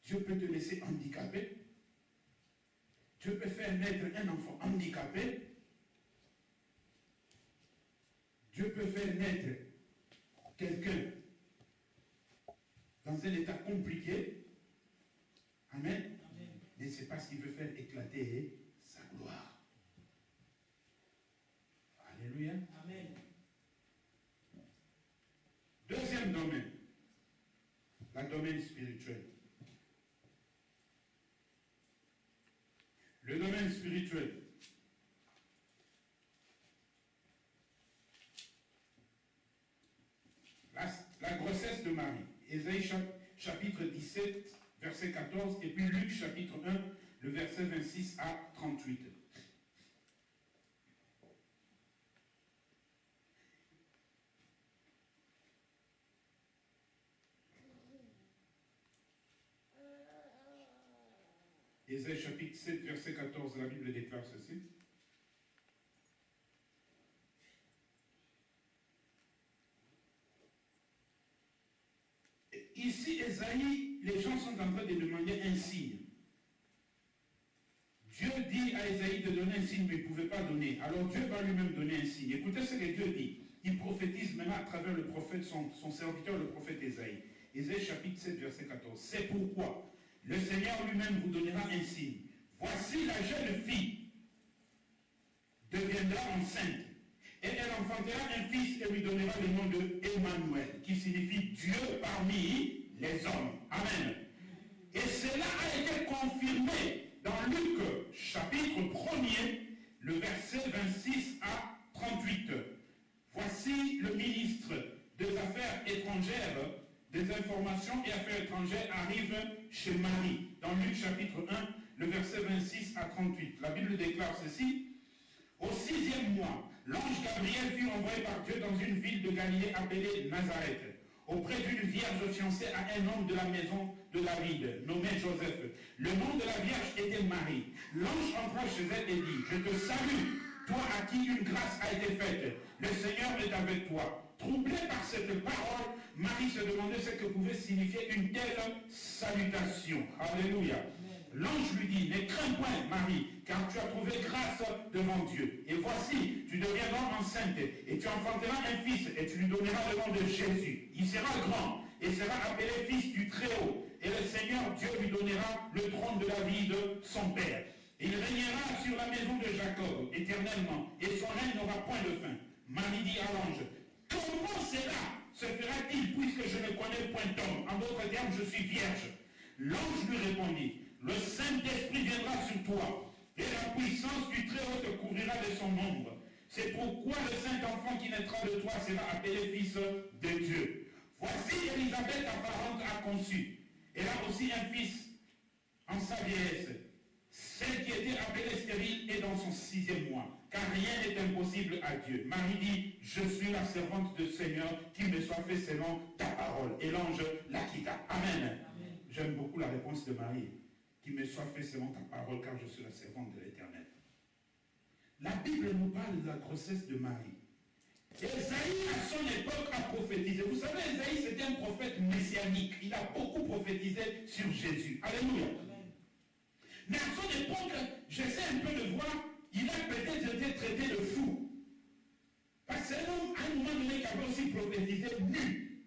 Dieu peut te laisser handicapé. Dieu peut faire naître un enfant handicapé. Dieu peut faire naître quelqu'un dans un état compliqué. Amen. Mais c'est parce qu'il veut faire éclater sa gloire. Alléluia. Amen. Deuxième domaine, le domaine spirituel. Le domaine spirituel. La grossesse de Marie. Ésaïe chapitre 17, verset 14, et puis Luc chapitre 1, le verset 26 à 38. Ésaïe chapitre 7, verset 14, la Bible déclare ceci. Ici, Ésaïe, les gens sont en train de demander un signe. Dieu dit à Ésaïe de donner un signe, mais il ne pouvait pas donner. Alors Dieu va lui-même donner un signe. Écoutez ce que Dieu dit. Il prophétise maintenant à travers le prophète, son serviteur, le prophète Ésaïe. Ésaïe chapitre 7, verset 14. C'est pourquoi le Seigneur lui-même vous donnera un signe. Voici la jeune fille deviendra enceinte. Et elle enfantera un fils et lui donnera le nom de Emmanuel, qui signifie Dieu parmi les hommes. Amen. Et cela a été confirmé dans Luc chapitre 1er, le verset 26 à 38. Voici le ministre des Affaires étrangères, des Informations et Affaires étrangères arrive chez Marie. Dans Luc chapitre 1, le verset 26 à 38. La Bible déclare ceci. Au 6e mois, l'ange Gabriel fut envoyé par Dieu dans une ville de Galilée appelée Nazareth, auprès d'une vierge fiancée à un homme de la maison de David, nommé Joseph. Le nom de la vierge était Marie. L'ange entra chez elle et dit, je te salue, toi à qui une grâce a été faite. Le Seigneur est avec toi. Troublée par cette parole, Marie se demandait ce que pouvait signifier une telle salutation. Alléluia. L'ange lui dit, ne crains point, Marie, car tu as trouvé grâce devant Dieu. Et voici, tu deviendras enceinte, et tu enfanteras un fils, et tu lui donneras le nom de Jésus. Il sera grand, et sera appelé fils du Très-Haut. Et le Seigneur Dieu lui donnera le trône de David, son père. Il régnera sur la maison de Jacob, éternellement, et son règne n'aura point de fin. Marie dit à l'ange, comment cela se fera-t-il, puisque je ne connais point d'homme? En d'autres termes, je suis vierge. L'ange lui répondit, le Saint-Esprit viendra sur toi, et la puissance du Très-Haut te couvrira de son ombre. C'est pourquoi le Saint-Enfant qui naîtra de toi sera appelé Fils de Dieu. Voici Élisabeth, ta parente, a conçu. Elle a aussi un fils en sa vieillesse. Celle qui était appelée stérile est dans son 6e mois, car rien n'est impossible à Dieu. Marie dit, je suis la servante du Seigneur, qu'il me soit fait selon ta parole. Et l'ange la quitta. Amen. J'aime beaucoup la réponse de Marie. Qu'il me soit fait selon ta parole, car je suis la servante de l'Éternel. La Bible nous parle de la grossesse de Marie. Ésaïe, à son époque, a prophétisé. Vous savez, Ésaïe, c'était un prophète messianique. Il a beaucoup prophétisé sur Jésus. Alléluia. Mais à son époque, j'essaie un peu de voir, il a peut-être été traité de fou. Parce que c'est un homme, à un moment donné, qui avait aussi prophétisé nu.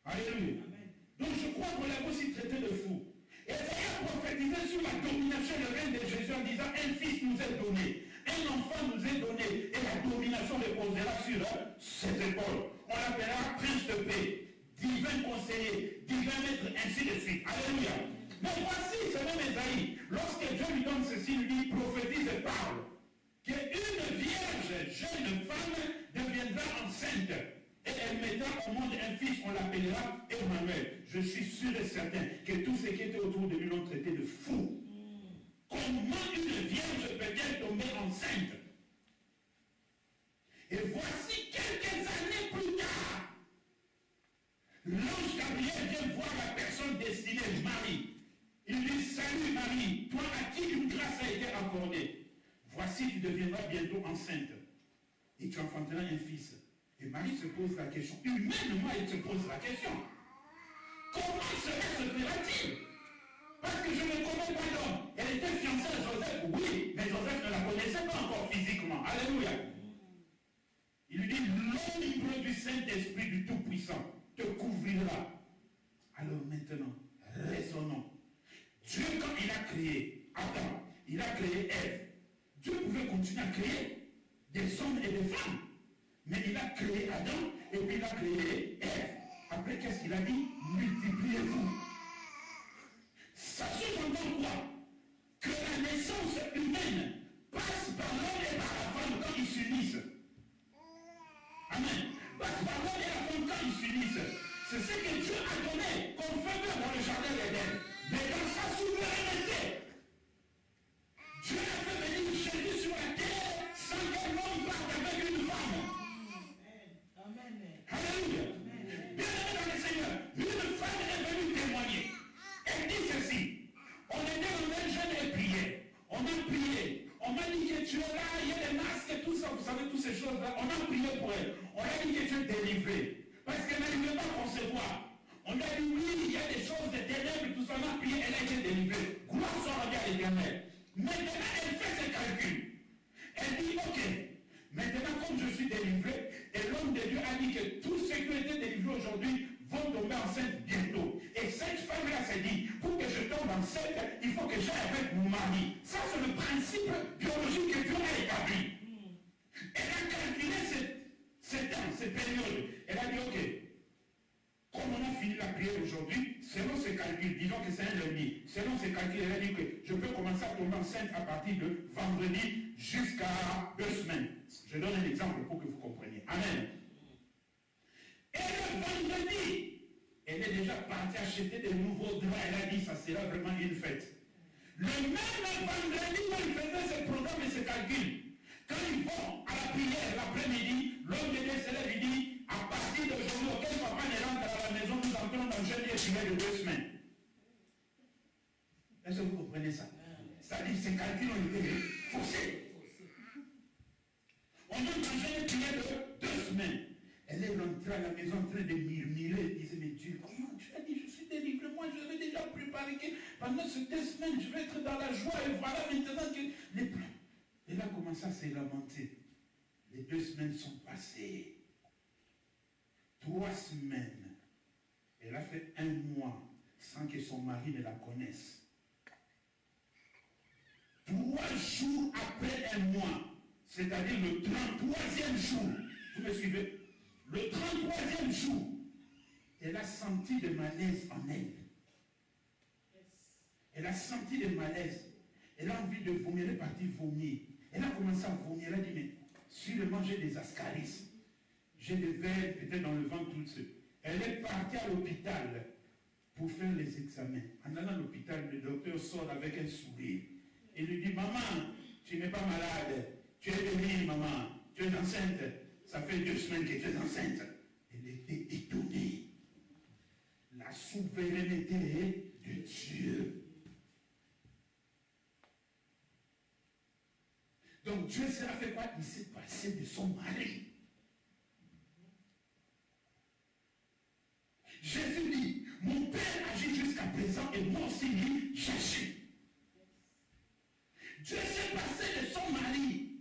Alléluia. Donc je crois que la aussi traité de fou. Esaïe a prophétisé sur la domination et le règne de Jésus en disant, un fils nous est donné, un enfant nous est donné, et la domination reposera sur ses épaules. On l'appellera prince de paix, divin conseiller, divin maître, ainsi de suite. Alléluia. Mais voici, ce même Esaïe, lorsque Dieu lui donne ceci, il lui prophétise et parle qu'une vierge, jeune femme, deviendra enceinte. Et elle mettra au monde un fils, on l'appellera Emmanuel. Je suis sûr et certain que tous ceux qui étaient autour de lui l'ont traité de fou. Comment une vierge peut-elle tomber enceinte? Et voici quelques années plus tard, l'ange Gabriel vient voir la personne destinée, Marie. Il dit, salut Marie, toi à qui une grâce a été accordée. Voici, tu deviendras bientôt enceinte. Et tu enfanteras un fils. Et Marie se pose la question. Humainement, elle se pose la question. Comment cela se fera-t-il? Parce que je ne connais pas l'homme. Elle était fiancée à Joseph, oui, mais Joseph ne la connaissait pas encore physiquement. Alléluia. Il lui dit, l'ombre du Saint-Esprit du Tout-Puissant te couvrira. Alors maintenant, raisonnons. Dieu, quand il a créé Adam, il a créé Ève. Dieu pouvait continuer à créer des hommes et des femmes. Mais il a créé Adam et puis il a créé Ève. Après, qu'est-ce qu'il a dit? Multipliez-vous. Ça sous-entend quoi? Que la naissance humaine passe par l'homme et par la femme quand ils s'unissent. Amen. Passe par l'homme et la femme quand ils s'unissent. C'est ce que Dieu a donné comme faveur dans le jardin d'Éden. Mais dans sa souveraineté, Dieu a fait venir Jésus sur la terre sans que l'homme parte avec une femme. Amen. Alléluia. Bien-aimé dans le Seigneur, une femme est venue témoigner. Elle dit ceci. On était dans un jeûne et prière. On a prié. On m'a dit que tu es là, il y a des masques et tout ça, vous savez, toutes ces choses-là. On a prié pour elle. On a dit que tu es délivré. Parce qu'elle n'arrivait pas à concevoir. On a dit oui, il y a des choses de ténèbres, tout ça, on a prié, elle a été délivrée. Gloire soit rendue à l'Éternel. Maintenant, elle fait ses calculs. Elle dit, ok, maintenant comme je suis délivré, et l'homme de Dieu a dit que tous ceux qui ont été délivrés aujourd'hui vont tomber enceintes bientôt. Et cette femme-là s'est dit, pour que je tombe enceinte, il faut que j'aille avec mon mari. Ça, c'est le principe biologique que Dieu a établi. Elle a calculé ces temps, ces périodes. Elle a dit, ok, comme on a fini la prière aujourd'hui, selon ses calculs, disons que c'est un lundi, selon ses calculs, elle a dit que je peux commencer à tomber enceinte à partir de vendredi jusqu'à 2 semaines. Je donne un exemple pour que vous compreniez. Amen. Et le vendredi, elle est déjà partie acheter des nouveaux draps. Elle a dit, ça sera vraiment une fête. Le même vendredi où elle faisait ses programmes et ses calculs, quand ils vont à la prière l'après-midi, l'homme de Dieu se lève et dit, à partir d'aujourd'hui, auquel papa ne rentre à la maison, nous entrons dans le jeûne et prière de 2 semaines. Est-ce que vous comprenez ça? C'est-à-dire que ces calculs ont été faussés. On entre dans le jeûne et prière de 2 semaines. Elle est rentrée à la maison en train de murmurer. Elle disait, mais Dieu, comment tu as dit, je suis délivré. Moi, je l'avais déjà préparé que pendant ces 2 semaines, je vais être dans la joie. Et voilà maintenant que les plans. Elle a commencé à se lamenter. Les 2 semaines sont passées. 3 semaines. Elle a fait 1 mois sans que son mari ne la connaisse. 3 jours après 1 mois, c'est-à-dire le 33e jour, vous me suivez? Le 33e jour, elle a senti de malaise en elle. Elle a senti de malaise. Elle a envie de vomir, elle est partie vomir. Elle a commencé à vomir. Elle a dit, mais sûrement j'ai des ascaris. J'ai des vers peut-être dans le ventre tout ce. Elle est partie à l'hôpital pour faire les examens. En allant à l'hôpital, le docteur sort avec un sourire. Il lui dit, maman, tu n'es pas malade. Tu es bénie, maman. Tu es enceinte. Ça fait 2 semaines que tu es enceinte. Elle était étonnée. La souveraineté de Dieu. Donc Dieu s'est fait quoi? Il s'est passé de son mari. Jésus dit, mon Père agit jusqu'à présent et moi aussi dit, j'agis. Dieu s'est passé de son mari.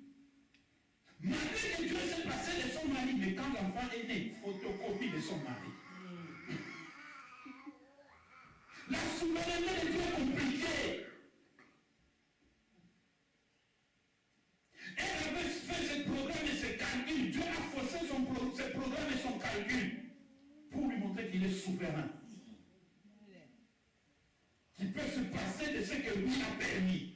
Malgré que Dieu s'est passé de son mari, mais quand l'enfant est né, photocopie de son mari. La souveraineté de Dieu est compliquée. Elle avait fait ses programmes et ses calculs. Dieu a forcé ses programmes et son calcul pour lui montrer qu'il est souverain. Qu'il peut se passer de ce que lui a permis.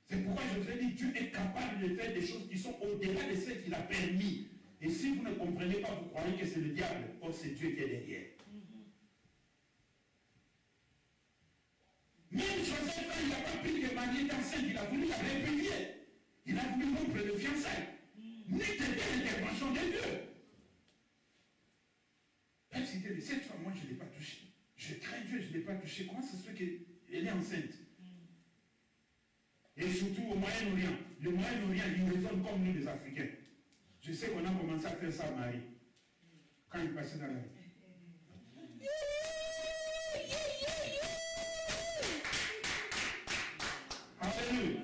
C'est pourquoi je vous ai dit, Dieu est capable de faire des choses qui sont au-delà de ce qu'il a permis. Et si vous ne comprenez pas, vous croyez que c'est le diable. Or, c'est Dieu qui est derrière. Même Joseph, quand il n'a pas pu que Marie est enceinte, il a voulu la répudier. Il a voulu rompre le fiançailles. N'était l'intervention de Dieu. Elle s'est dit, cette femme, moi, je ne l'ai pas touchée. Je crains Dieu, je ne l'ai pas touchée. Comment ça se fait qu'elle est enceinte? Et surtout au Moyen-Orient. Le Moyen-Orient, il raisonne comme nous, les Africains. Je sais qu'on a commencé à faire ça à Marie. Quand il passait dans la rue. Alléluia.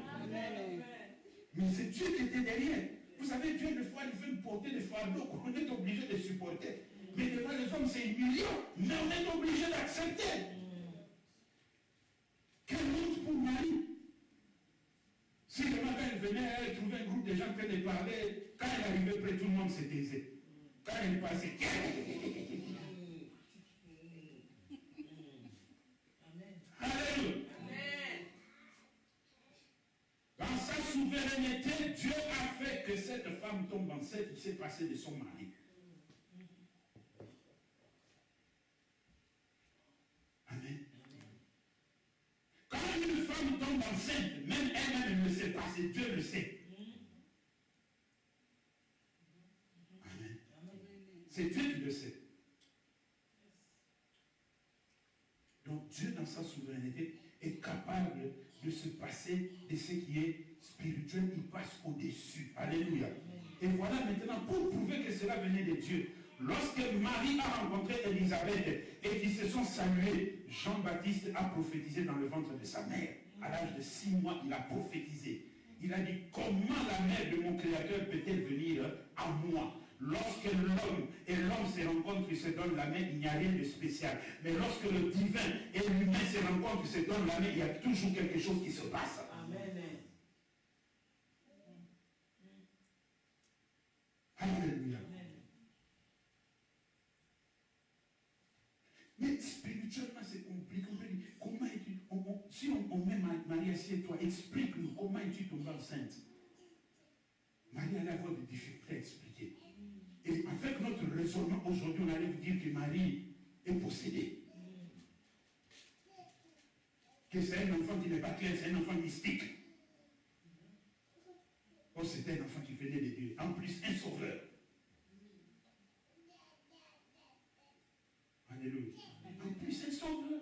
Mais c'est Dieu qui était derrière. Vous savez, Dieu, des fois, il veut porter des fardeaux qu'on est obligé de supporter. Mais devant les hommes, c'est humiliant. Mais on est obligé d'accepter. Quelle honte pour Marie. Si le matin, elle venait, elle trouvait un groupe de gens en train de parler. Quand elle arrivait près, tout le monde se taisait. Quand elle passait, Alléluia. Dans sa souveraineté, Dieu a fait que cette femme tombe enceinte. Il s'est passé de son mari. Amen. Quand une femme tombe enceinte, même elle-même ne le sait pas, c'est Dieu le sait. Amen. C'est Dieu qui le sait. Donc Dieu, dans sa souveraineté, est capable de se passer de ce qui est spirituel. Il passe au-dessus. Alléluia. Et voilà maintenant, pour prouver que cela venait de Dieu, lorsque Marie a rencontré Élisabeth et qu'ils se sont salués, Jean-Baptiste a prophétisé dans le ventre de sa mère. À l'âge de 6 mois, il a prophétisé. Il a dit, comment la mère de mon Créateur peut-elle venir à moi? Lorsque l'homme et l'homme se rencontrent, ils se donnent la main, il n'y a rien de spécial. Mais lorsque le divin et l'humain se rencontrent, ils se donnent la main, il y a toujours quelque chose qui se passe. Amen. Alléluia. Mais spirituellement, c'est compliqué. Comment es-tu, si on met Marie assis et toi, explique-nous, comment es-tu tombée enceinte? Marie allait avoir des difficultés à expliquer. Et avec notre raisonnement aujourd'hui, on allait vous dire que Marie est possédée. Que c'est un enfant qui n'est pas clair, c'est un enfant mystique. Oh, c'était un enfant qui venait de Dieu. En plus, un sauveur. Alléluia. En plus, un sauveur.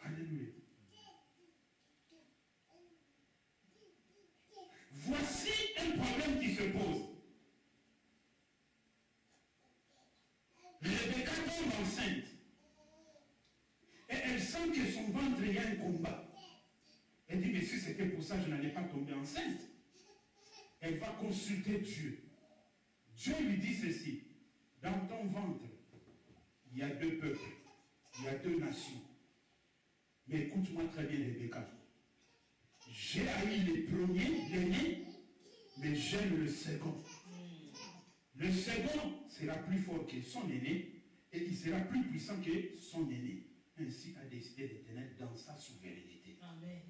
Alléluia. Voici un problème qui se pose. Rebecca tombe enceinte. Et elle sent que son ventre, il y a un combat. Elle dit, mais si c'était pour ça, je n'allais pas tomber enceinte. Elle va consulter Dieu. Dieu lui dit ceci. Dans ton ventre, il y a 2 peuples. Il y a 2 nations. Mais écoute-moi très bien, Rebecca. J'ai haï les premiers, l'aîné, mais j'aime le second. Le second sera plus fort que son aîné et il sera plus puissant que son aîné. Ainsi a décidé l'Éternel dans sa souveraineté. Amen.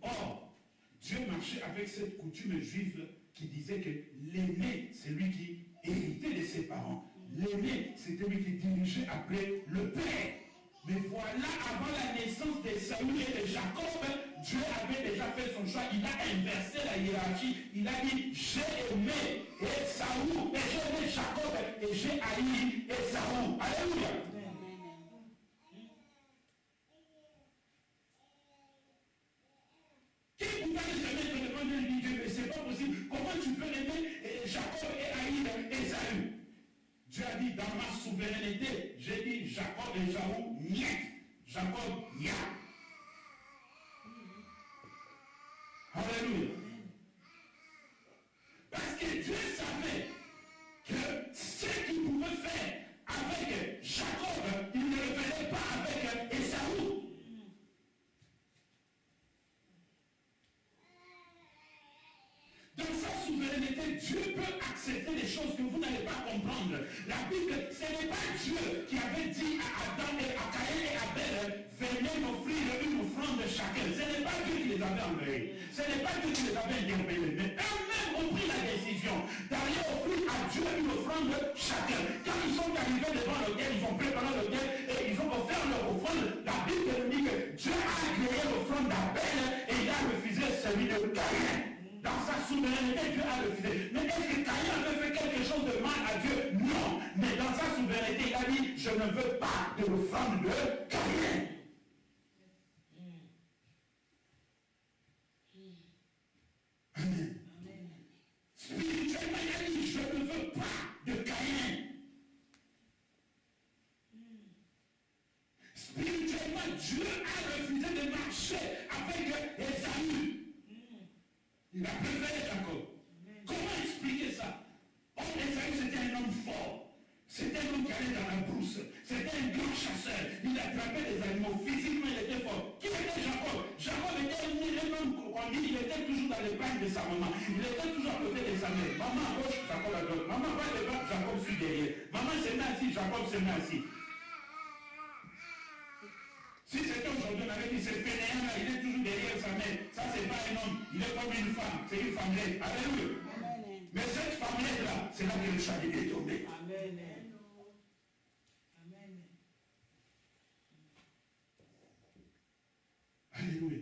Or, Dieu marchait avec cette coutume juive qui disait que l'aîné, c'est lui qui héritait de ses parents. L'aîné, c'était lui qui dirigeait après le père. Mais voilà, avant la naissance de Saül et de Jacob, Dieu avait déjà fait son choix. Il a inversé la hiérarchie. Il a dit, j'ai aimé Saül et j'ai aimé Jacob et j'ai haï Saül. Alléluia. Qui pouvait jamais te demander de Dieu, mais c'est pas possible. Comment tu peux aimer Jacob et haïr Esaü? Dieu a dit, dans ma souveraineté, j'ai dit Jacob et Esaü, niet. Jacob, ya. Alléluia. Parce que Dieu savait que ce qu'il pouvait faire souveraineté, Dieu peut accepter des choses que vous n'allez pas comprendre. La Bible, ce n'est pas Dieu qui avait dit à Adam et à Caïn et à Abel, venez m'offrir une offrande de chacun. Ce n'est pas Dieu qui les avait envoyés. Ce n'est pas Dieu qui les avait interpellés. Mais eux-mêmes ont pris la décision d'aller offrir à Dieu une offrande de chacun. Quand ils sont arrivés devant l'autel, ils ont préparé l'autel et ils ont offert leur offrande. La Bible nous dit que Dieu a agréé l'offrande d'Abel et il a refusé celui de Caïn. Dans sa souveraineté, Dieu a refusé. Mais est-ce que Caïn avait fait quelque chose de mal à Dieu? Non. Mais dans sa souveraineté, il a dit, je ne veux pas de l'offrande de Caïn. Amen. Spirituellement, il a dit, je ne veux pas de Caïn. Spirituellement, Dieu a refusé de marcher avec Ésaü. Il a préféré Jacob. Comment expliquer ça? Oh, Ésaü, c'était un homme fort. C'était un homme qui allait dans la brousse. C'était un grand chasseur. Il attrapait des animaux. Physiquement, il était fort. Qui était Jacob? Jacob était un homme qu'on dit, il était toujours dans les pattes de sa maman. Il était toujours à côté de sa mère. Maman à gauche, Jacob à droite. Maman va devant, Jacob suit derrière. Maman se met assis, Jacob se met assis. Si c'était aujourd'hui, on avait dit c'est fainéant là, il est toujours derrière sa mère. Ça, c'est pas un homme. Il est comme une femme. C'est une femmelette. Alléluia. Mais cette femmelette là, c'est là que le chalet est tombé. Amen. Amen. Alléluia.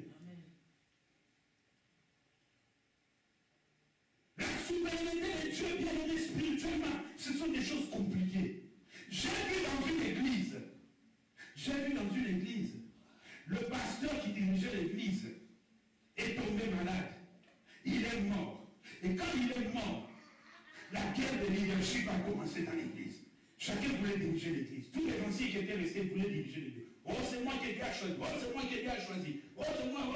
La souveraineté de Dieu, bien aimé spirituellement, ce sont des choses compliquées. J'ai vu dans une église, le pasteur qui dirigeait l'église est tombé malade. Il est mort. Et quand il est mort, la guerre de leadership a commencé dans l'église. Chacun voulait diriger l'église. Tous les anciens qui étaient restés voulaient diriger l'église. Oh, c'est moi qui ai bien choisi. Oh, c'est moi qui ai bien choisi. Oh, c'est moi. Oh.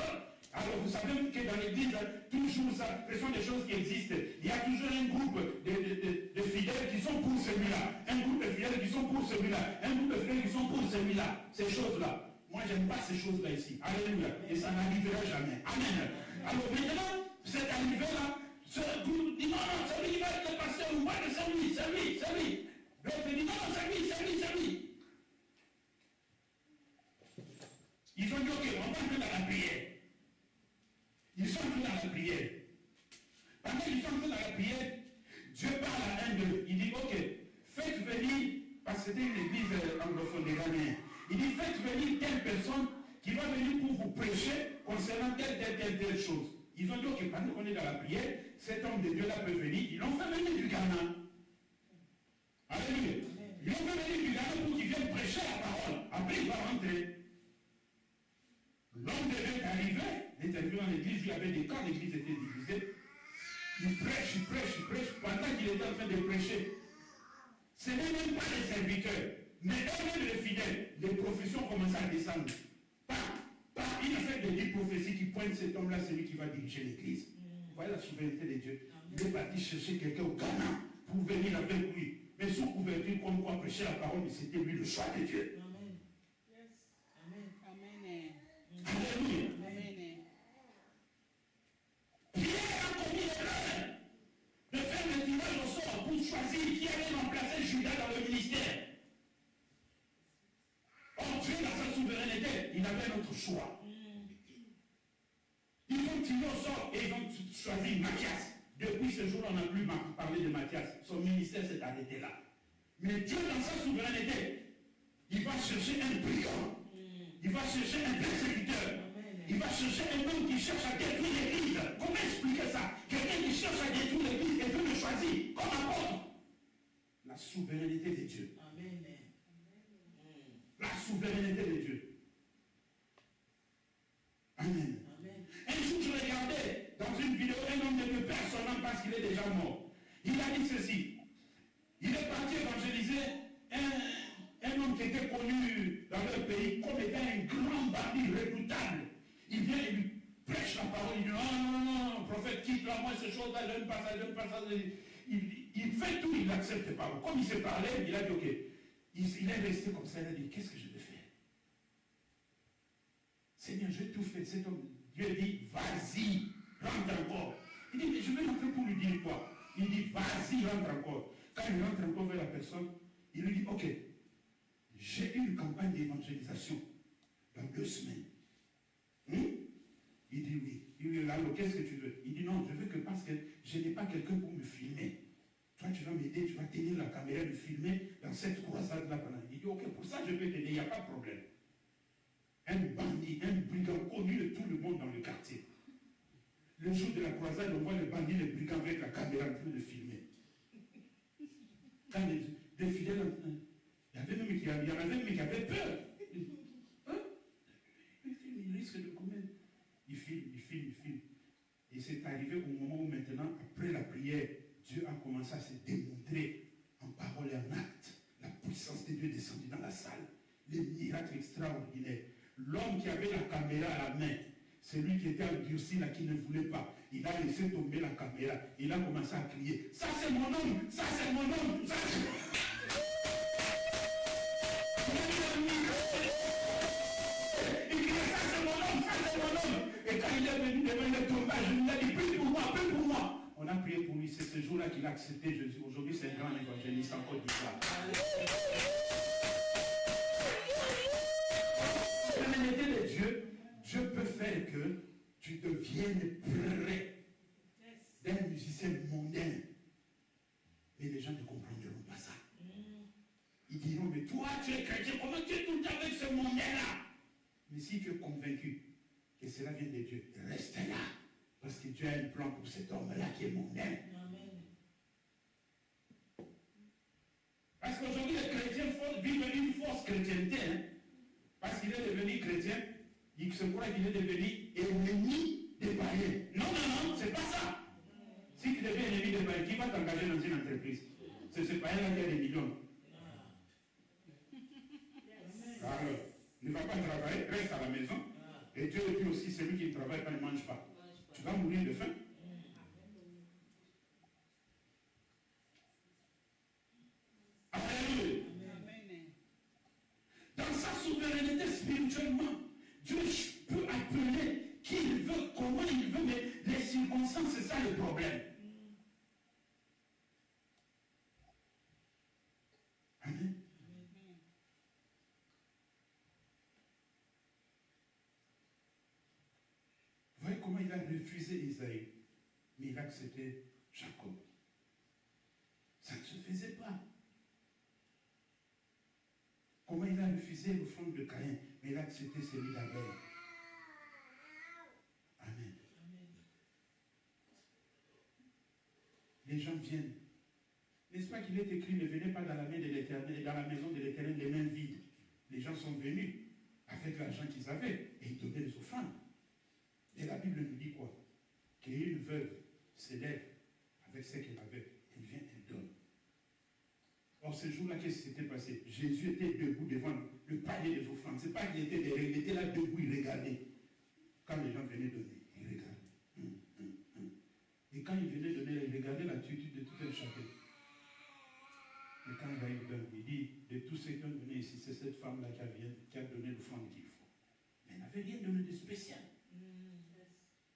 Alors, vous savez que dans l'église, toujours ça, ce sont des choses qui existent. Il y a toujours un groupe de fidèles qui sont pour celui-là. Un groupe de fidèles qui sont pour celui-là. Un groupe de fidèles qui sont pour celui-là. Ces choses-là. Moi, je n'aime pas ces choses-là ici. Alléluia. Et ça n'arrivera jamais. Amen. Alors maintenant, c'est arrivé-là. Ce groupe dit non, c'est lui qui va être le pasteur. Ou pas que c'est lui. L'autre dit non, c'est lui. Ils ont dit ok, on va entrer dans la prière. Ils sont entrés dans la prière. Pendant qu'ils sont entrés dans la prière, Dieu parle à un d'eux. Il dit ok, faites venir, parce que c'était une église anglophone des Ghanéens. Il dit faites venir telle personne qui va venir pour vous prêcher concernant telle chose. Ils ont dit ok, pendant qu'on est dans la prière, cet homme de Dieu là peut venir. Ils l'ont fait venir du Ghana. Alléluia. Ils l'ont fait venir du Ghana pour qu'il vienne prêcher la parole. Après il va rentrer. L'homme de Dieu est arrivé dans l'église, il y avait des camps, l'église était divisée. Il prêche. Pendant qu'il était en train de prêcher, ce n'est même pas les serviteurs, mais eux-mêmes les fidèles, les professions commencent à descendre. Il a fait des 10 prophéties qui pointent cet homme-là, c'est lui qui va diriger l'église. Voilà la souveraineté de Dieu. Il est parti chercher quelqu'un au Ghana pour venir avec lui. Mais sous couverture, comme quoi prêcher la parole, mais c'était lui le choix de Dieu. Amen. Yes. Amen. Alléluia. Pierre a commis l'erreur de faire le tirage au sort pour choisir qui allait remplacer Judas dans le ministère. Or, Dieu, dans sa souveraineté, il avait notre choix. Ils ont tiré au sort et ils ont choisi Matthias. Depuis ce jour, on n'a plus parlé de Matthias. Son ministère s'est arrêté là. Mais Dieu, dans sa souveraineté, il va chercher un brigand. Il va chercher un persécuteur. Il va chercher un homme qui cherche à détruire l'église. Comment expliquer ça? Quelqu'un qui cherche à détruire l'église et veut le choisir comme apôtre. La souveraineté de Dieu. Amen. La souveraineté de Dieu. Amen. Un jour, je regardais dans une vidéo un homme de Dieu personnel parce qu'il est déjà mort. Il a dit ceci. Il est parti évangéliser un homme qui était connu dans leur pays comme étant un grand bandit redoutable. Il vient et lui prêche la parole. Il dit non, prophète, quitte-la, moi ces choses-là, j'aime pas ça. Il fait tout, il n'accepte pas. Comme il s'est parlé, il a dit ok. Il est resté comme ça, il a dit qu'est-ce que je vais faire? Seigneur, j'ai tout fait. Cet homme, Dieu dit vas-y, rentre encore. Il dit mais je vais rentrer pour lui dire quoi? Il dit, vas-y, rentre encore. Quand il rentre encore vers la personne, il lui dit, ok, j'ai une campagne d'évangélisation dans 2 semaines. Il dit oui. Il lui dit, alors, qu'est-ce que tu veux? Il dit, non, je veux que parce que je n'ai pas quelqu'un pour me filmer. Toi, tu vas m'aider, tu vas tenir la caméra, me filmer dans cette croisade-là. Il dit, ok, pour ça, je peux t'aider, il n'y a pas de problème. Un bandit, un brigand connu de tout le monde dans le quartier. Le jour de la croisade, on voit le bandit, le brigand avec la caméra en train de filmer. Quand les fidèles, il y en avait même qui avaient peur. Hein? Il risque de commettre. Il filme. Et c'est arrivé au moment où maintenant, après la prière, Dieu a commencé à se démontrer en parole et en acte. La puissance de Dieu est descendue dans la salle. Les miracles extraordinaires. L'homme qui avait la caméra à la main, celui qui était endurci là, qui ne voulait pas, il a laissé tomber la caméra. Il a commencé à crier, ça c'est mon homme, ça c'est mon homme, ça c'est mon homme. Il criait, ça c'est mon homme, ça c'est mon homme. Et quand il est venu devant le tombage, il a dit, prie pour moi, prie pour moi. On a prié pour lui, c'est ce jour-là qu'il a accepté Jésus. Aujourd'hui, c'est un grand évangéliste en Côte d'Ivoire. L'humilité de Dieu, Dieu peut faire que tu deviennes près d'un musicien mondain. Mais les gens ne comprendront pas ça. Ils diront, mais toi, tu es chrétien, comment tu es tout le temps avec ce mondain-là? Mais si tu es convaincu que cela vient de Dieu, reste là. Parce que Dieu a un plan pour cet homme-là qui est mondain. Parce qu'aujourd'hui, les chrétiens vivent une fausse chrétienté. Hein? Parce qu'il est devenu chrétien, il se croit qu'il est devenu ennemi des païens. Non, c'est pas ça. Si tu deviens ennemi des païens, qui va t'engager dans une entreprise? C'est ce païen-là qui a des millions. Alors, ne va pas travailler, reste à la maison. Et Dieu dit aussi, celui qui ne travaille pas ne mange pas. Tu vas mourir de faim. Alléluia. Dans sa souveraineté spirituellement, Dieu peut appeler qui il veut, comment il veut, mais les circonstances, c'est ça le problème. Amen. Vous voyez comment il a refusé Isaïe, mais il a accepté Jacob. Ça ne se faisait pas. Comment il a refusé l'offrande de Caïn, mais il a accepté celui d'Abel. Amen. Les gens viennent. N'est-ce pas qu'il est écrit, ne venez pas dans la main de l'Éternel, dans la maison de l'Éternel les mains vides. Les gens sont venus avec l'argent qu'ils avaient et ils donnaient les offrandes. Et la Bible nous dit quoi? Qu'une veuve s'élève avec ce qu'elle avait. Elle vient, elle donne. Or, ce jour-là, qu'est-ce qui s'était passé? Jésus était debout devant le panier des offrandes. Ce n'est pas qu'il était derrière, il était là debout, il regardait. Quand les gens venaient donner, il regardait. Et quand il venait donner, il regardait l'attitude de tout un chacun. Et quand il a eu donné, il dit, de tous ceux qui ont donné ici, c'est cette femme-là qui a donné l'offrande qu'il faut. Mais elle n'avait rien donné de spécial.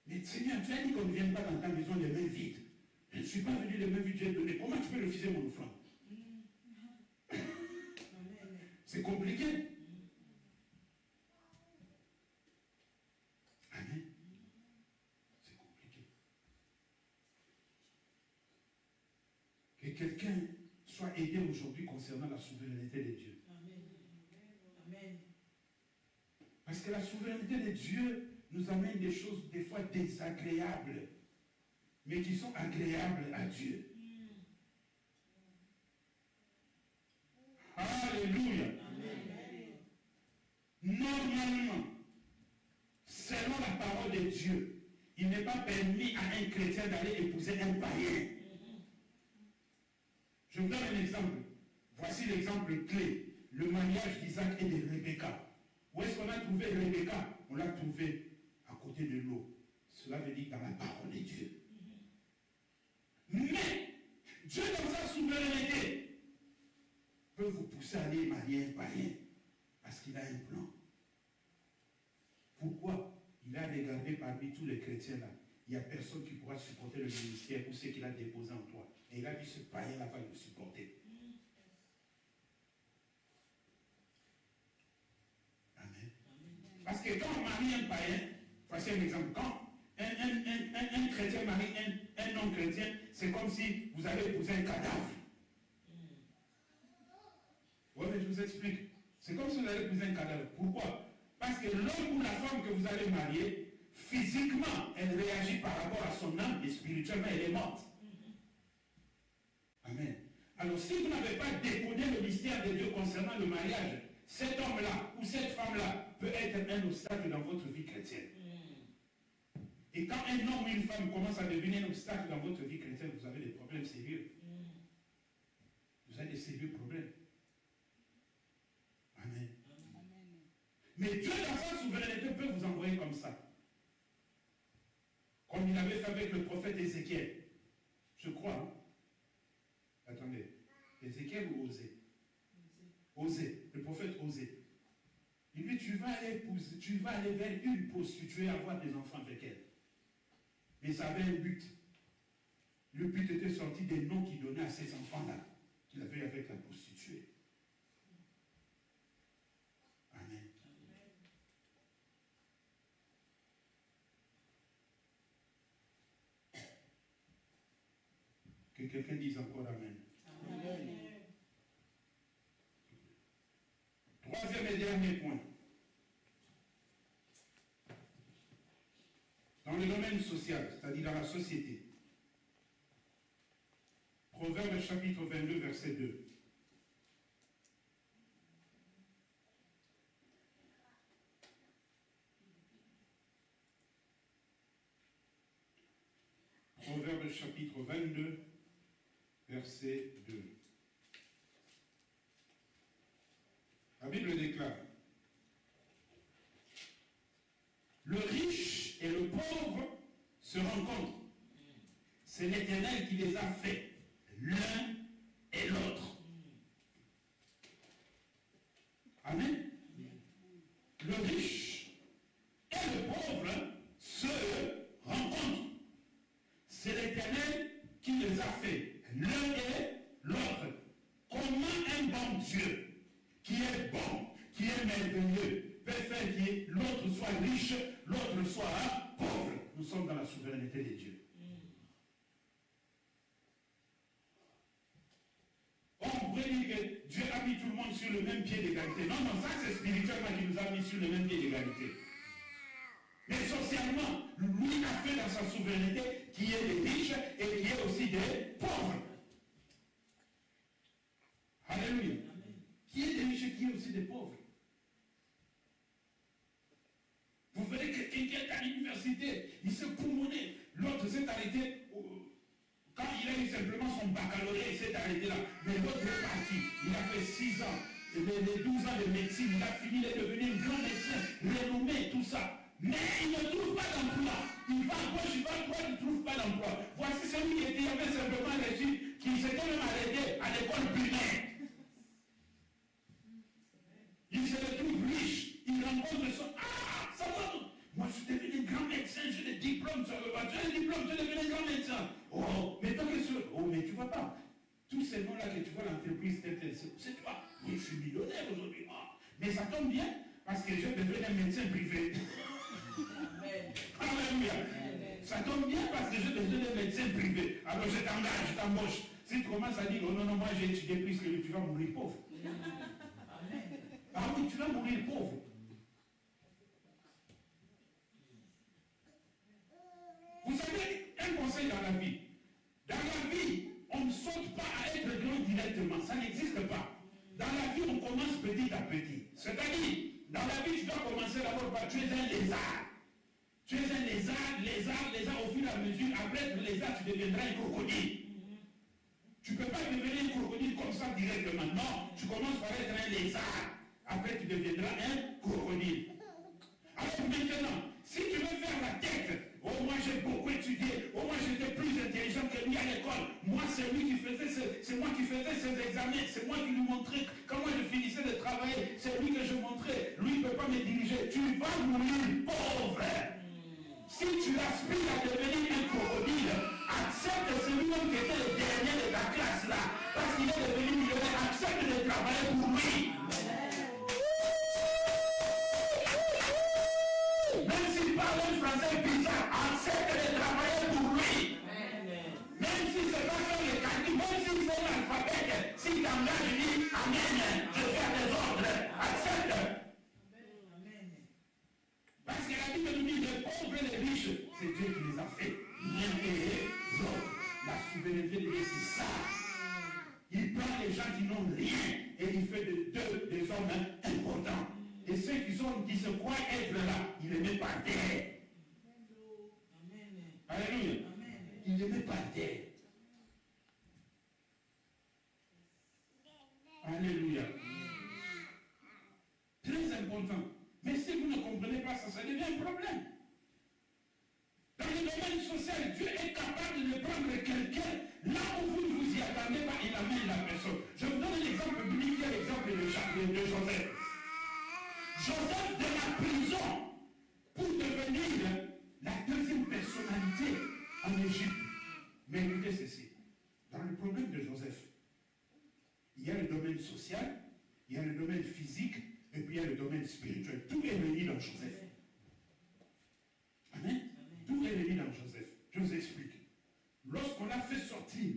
Mais Seigneur, tu as dit qu'on ne vienne pas dans ta maison les mains vides. Je ne suis pas venu les mains vides, j'ai donné. Comment tu peux refuser mon offrande? C'est compliqué. Amen. C'est compliqué. Que quelqu'un soit aidé aujourd'hui concernant la souveraineté de Dieu. Amen. Parce que la souveraineté de Dieu nous amène des choses des fois désagréables, mais qui sont agréables à Dieu. Alléluia. Normalement, selon la parole de Dieu, il n'est pas permis à un chrétien d'aller épouser un païen. Je vous donne un exemple. Voici l'exemple clé. Le mariage d'Isaac et de Rebecca. Où est-ce qu'on a trouvé Rebecca? On l'a trouvé à côté de l'eau. Cela veut dire dans la parole de Dieu. Mais, Dieu dans sa souveraineté peut vous pousser à aller marier un païen parce qu'il a un plan. Pourquoi? Il a regardé parmi tous les chrétiens là. il n'y a personne qui pourra supporter le ministère ou ce qu'il a déposé en toi. Et il a dit, ce païen-là va le supporter. Amen. Parce que quand on marie un païen, voici un exemple, quand un chrétien marie un non-chrétien, c'est comme si vous avez épousé un cadavre. Oui, mais je vous explique. C'est comme si vous allez épouser un cadavre. Pourquoi? Parce que l'homme ou la femme que vous allez marier, physiquement, elle réagit par rapport à son âme et spirituellement, elle est morte. Amen. Alors, si vous n'avez pas décodé le mystère de Dieu concernant le mariage, cet homme-là ou cette femme-là peut être un obstacle dans votre vie chrétienne. Et quand un homme ou une femme commence à devenir un obstacle dans votre vie chrétienne, vous avez des problèmes sérieux. Vous avez des sérieux problèmes. Amen. Mais Dieu, dans sa souveraineté, peut vous envoyer comme ça. Comme il avait fait avec le prophète Ézéchiel. Je crois. Hein? Attendez. Ézéchiel ou Osée? Osée. Le prophète Osée. Il dit, tu vas aller vers une prostituée, avoir des enfants avec elle. Mais ça avait un but. Le but était sorti des noms qu'il donnait à ces enfants-là, qu'il avait avec la prostituée. Amen. Que quelqu'un dise encore Amen. Amen. Troisième et dernier point. Dans le domaine social, c'est-à-dire dans la société. Proverbe chapitre 22, verset 2. Proverbe chapitre 22, verset 2. La Bible déclare, le riche et le pauvre se rencontrent. C'est l'Éternel qui les a faits, l'un et l'autre. Amen. Le riche et le pauvre se rencontrent. C'est l'Éternel qui les a faits, l'un et l'autre. Comment un bon Dieu, qui est bon, qui est merveilleux, peut faire que l'autre soit riche, l'autre soit pauvre? Nous sommes dans la souveraineté de Dieu. On pourrait dire que Dieu a mis tout le monde sur le même pied d'égalité. Non, non, ça c'est spirituellement qu'il nous a mis sur le même pied d'égalité. Mais socialement, lui a fait dans sa souveraineté qui est des riches et qui est aussi des pauvres. Alléluia. Qui est des riches et qui est aussi des pauvres. Vous verrez que quelqu'un est à l'université, il s'est poumonné. L'autre s'est arrêté. Quand il a eu simplement son baccalauréat, il s'est arrêté là. Mais l'autre est parti. Il a fait 6 ans, les 12 ans de médecine. Il a fini, il est devenu un grand médecin, renommé, tout ça. Mais il ne trouve pas d'emploi. Il va à gauche, il va à droite, il ne trouve pas d'emploi. Voici celui qui avait simplement reçu, qui s'était même arrêté à l'école primaire. Il se retrouve riche. Il rencontre son... Ah, ça va. Moi, je suis devenu grand médecin, j'ai des diplômes sur le bas. J'ai des diplômes, je suis devenu grand médecin. Oh, mais toi, qu'est-ce que... Oh, mais tu vois pas. Tous ces noms-là que tu vois dans l'entreprise, c'est toi. Oui, je suis millionnaire aujourd'hui. Oh, mais ça tombe bien, parce que je deviens un médecin privé. Amen. Alléluia. Ça tombe bien parce que je deviens un médecin privé. Alors je t'engage, je t'embauche. Si tu commences à dire, oh non, non, moi j'ai étudié plus que lui, tu vas mourir pauvre. Ah oui, tu vas mourir pauvre. Vous savez, un conseil dans la vie. Dans la vie, on ne saute pas à être grand directement. Ça n'existe pas. Dans la vie, on commence petit à petit. C'est-à-dire, dans la vie, tu dois commencer d'abord par tu es un lézard. Tu es un lézard, au fur et à mesure. Après être lézard, tu deviendras un crocodile. Tu ne peux pas devenir un crocodile comme ça directement. Non, tu commences par être un lézard. Après, tu deviendras un crocodile. Alors maintenant, si tu veux faire la tête, oh moi j'ai beaucoup étudié, oh moi j'étais plus intelligent que lui à l'école, moi c'est lui qui faisait, c'est moi qui faisais ses examens, c'est moi qui lui montrais comment je finissais de travailler, c'est lui que je montrais, lui ne peut pas me diriger, tu vas mourir pauvre. Si tu aspires à devenir un crocodile, accepte celui-même qui était le dernier de ta classe là, parce qu'il est devenu millionnaire, accepte de travailler pour lui. Même s'il parle un français bizarre, accepte de travailler pour lui. Même si c'est pas faire le calcul, même s'il fait l'alphabet, s'il t'engage, il dit Amen, je fais des ordres, accepte. Parce que la Bible nous dit les pauvres et les riches, c'est Dieu qui les a fait. L'un et l'autre. La souveraineté de Dieu, c'est ça. Il prend les gens qui n'ont rien et il fait d'eux des hommes importants. Et ceux qui se croient être là, il les met par terre. Alléluia. Il les met par terre. Alléluia. Très important. Mais si vous ne comprenez pas ça, ça devient un problème. Dans le domaine social, Dieu est capable de prendre quelqu'un là où vous ne vous y attendez pas, il amène la personne. Je vous donne un exemple biblique, l'exemple de Joseph. Joseph de la prison pour devenir la deuxième personnalité en Égypte. Mais écoutez ceci, dans le problème de Joseph, il y a le domaine social, il y a le domaine physique, et puis il y a le domaine spirituel. Tout est réuni dans Joseph. Amen. Tout est réuni dans Joseph. Je vous explique. Lorsqu'on l'a fait sortir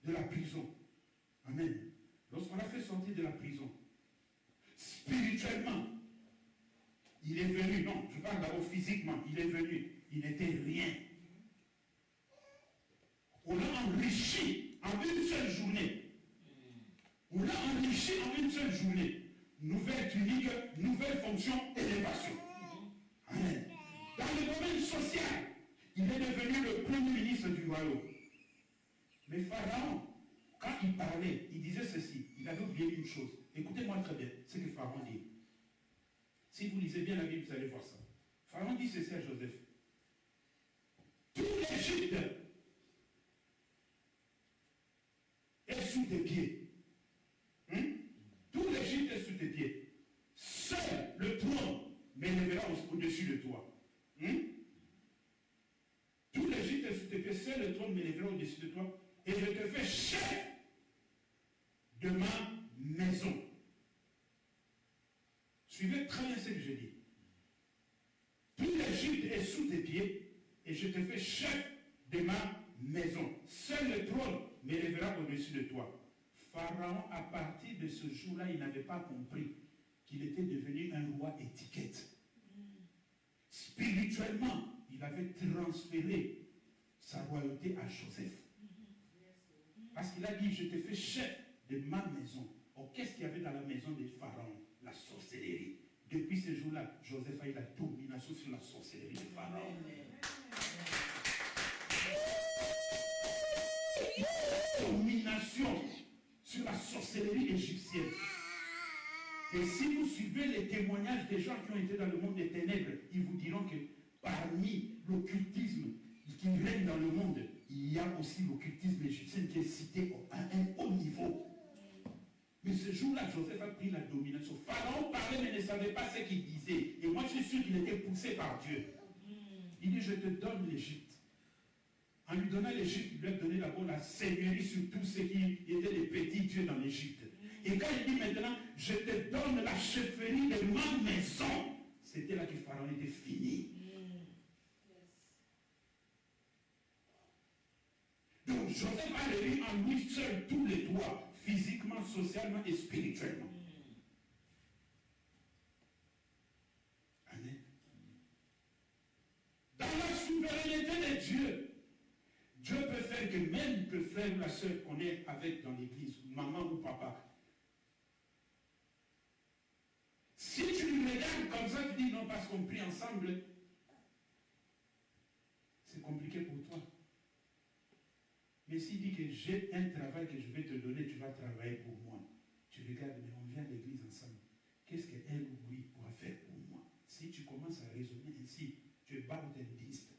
de la prison, amen. Lorsqu'on l'a fait sortir de la prison, spirituellement, il est venu, non, je parle d'abord physiquement, il est venu, il n'était rien. On l'a enrichi en une seule journée. On l'a enrichi en une seule journée. Nouvelle tunique, nouvelle fonction, élévation. Amen. Dans le domaine social, il est devenu le premier ministre du royaume. Mais Pharaon, quand il parlait, il disait ceci. Il avait oublié une chose. Écoutez-moi très bien ce que Pharaon dit. Si vous lisez bien la Bible, vous allez voir ça. Pharaon dit ceci à Joseph. Tout l'Égypte est sous tes pieds. Tout l'Égypte est sous tes pieds. Seul le trône m'élèvera au-dessus de toi. Tout l'Égypte est sous tes pieds. Seul le trône m'élèvera au-dessus de toi. Et je te fais chef de ma maison. Suivez très bien ce que je dis. Tout l'Égypte est sous tes pieds. Et je te fais chef de ma maison. Seul le trône m'élèvera au-dessus de toi. Pharaon, à partir de ce jour-là, il n'avait pas compris qu'il était devenu un roi étiquette. Spirituellement, il avait transféré sa royauté à Joseph. Parce qu'il a dit, je te fais chef de ma maison. Or, qu'est-ce qu'il y avait dans la maison de Pharaon? La sorcellerie. Depuis ce jour-là, Joseph a eu la domination sur la sorcellerie de Pharaon. Domination sur la sorcellerie égyptienne. Et si vous suivez les témoignages des gens qui ont été dans le monde des ténèbres, ils vous diront que parmi l'occultisme qui règne dans le monde, il y a aussi l'occultisme égyptien qui est cité à un haut niveau. Mais ce jour-là, Joseph a pris la domination. Pharaon parlait mais ne savait pas ce qu'il disait. Et moi, je suis sûr qu'il était poussé par Dieu. Il dit, je te donne l'Égypte. En lui donnant l'Égypte, il lui a donné d'abord la seigneurie sur tous ceux qui étaient les petits dieux dans l'Égypte. Et quand il dit maintenant, je te donne la chefferie de ma maison, c'était là que Pharaon était fini. Donc Joseph a réuni en lui seul tous les droits, physiquement, socialement et spirituellement. Amen. Dans la souveraineté de Dieu, Dieu peut faire que même le frère ou la soeur qu'on est avec dans l'église, maman ou papa, si tu lui regardes comme ça, tu dis non parce qu'on prie ensemble, c'est compliqué pour toi. Mais s'il dit que j'ai un travail que je vais te donner, tu vas travailler pour moi. Tu regardes, mais on vient à l'église ensemble. Qu'est-ce qu'elle ou lui pourra faire pour moi? Si tu commences à raisonner ainsi, tu es baptiste.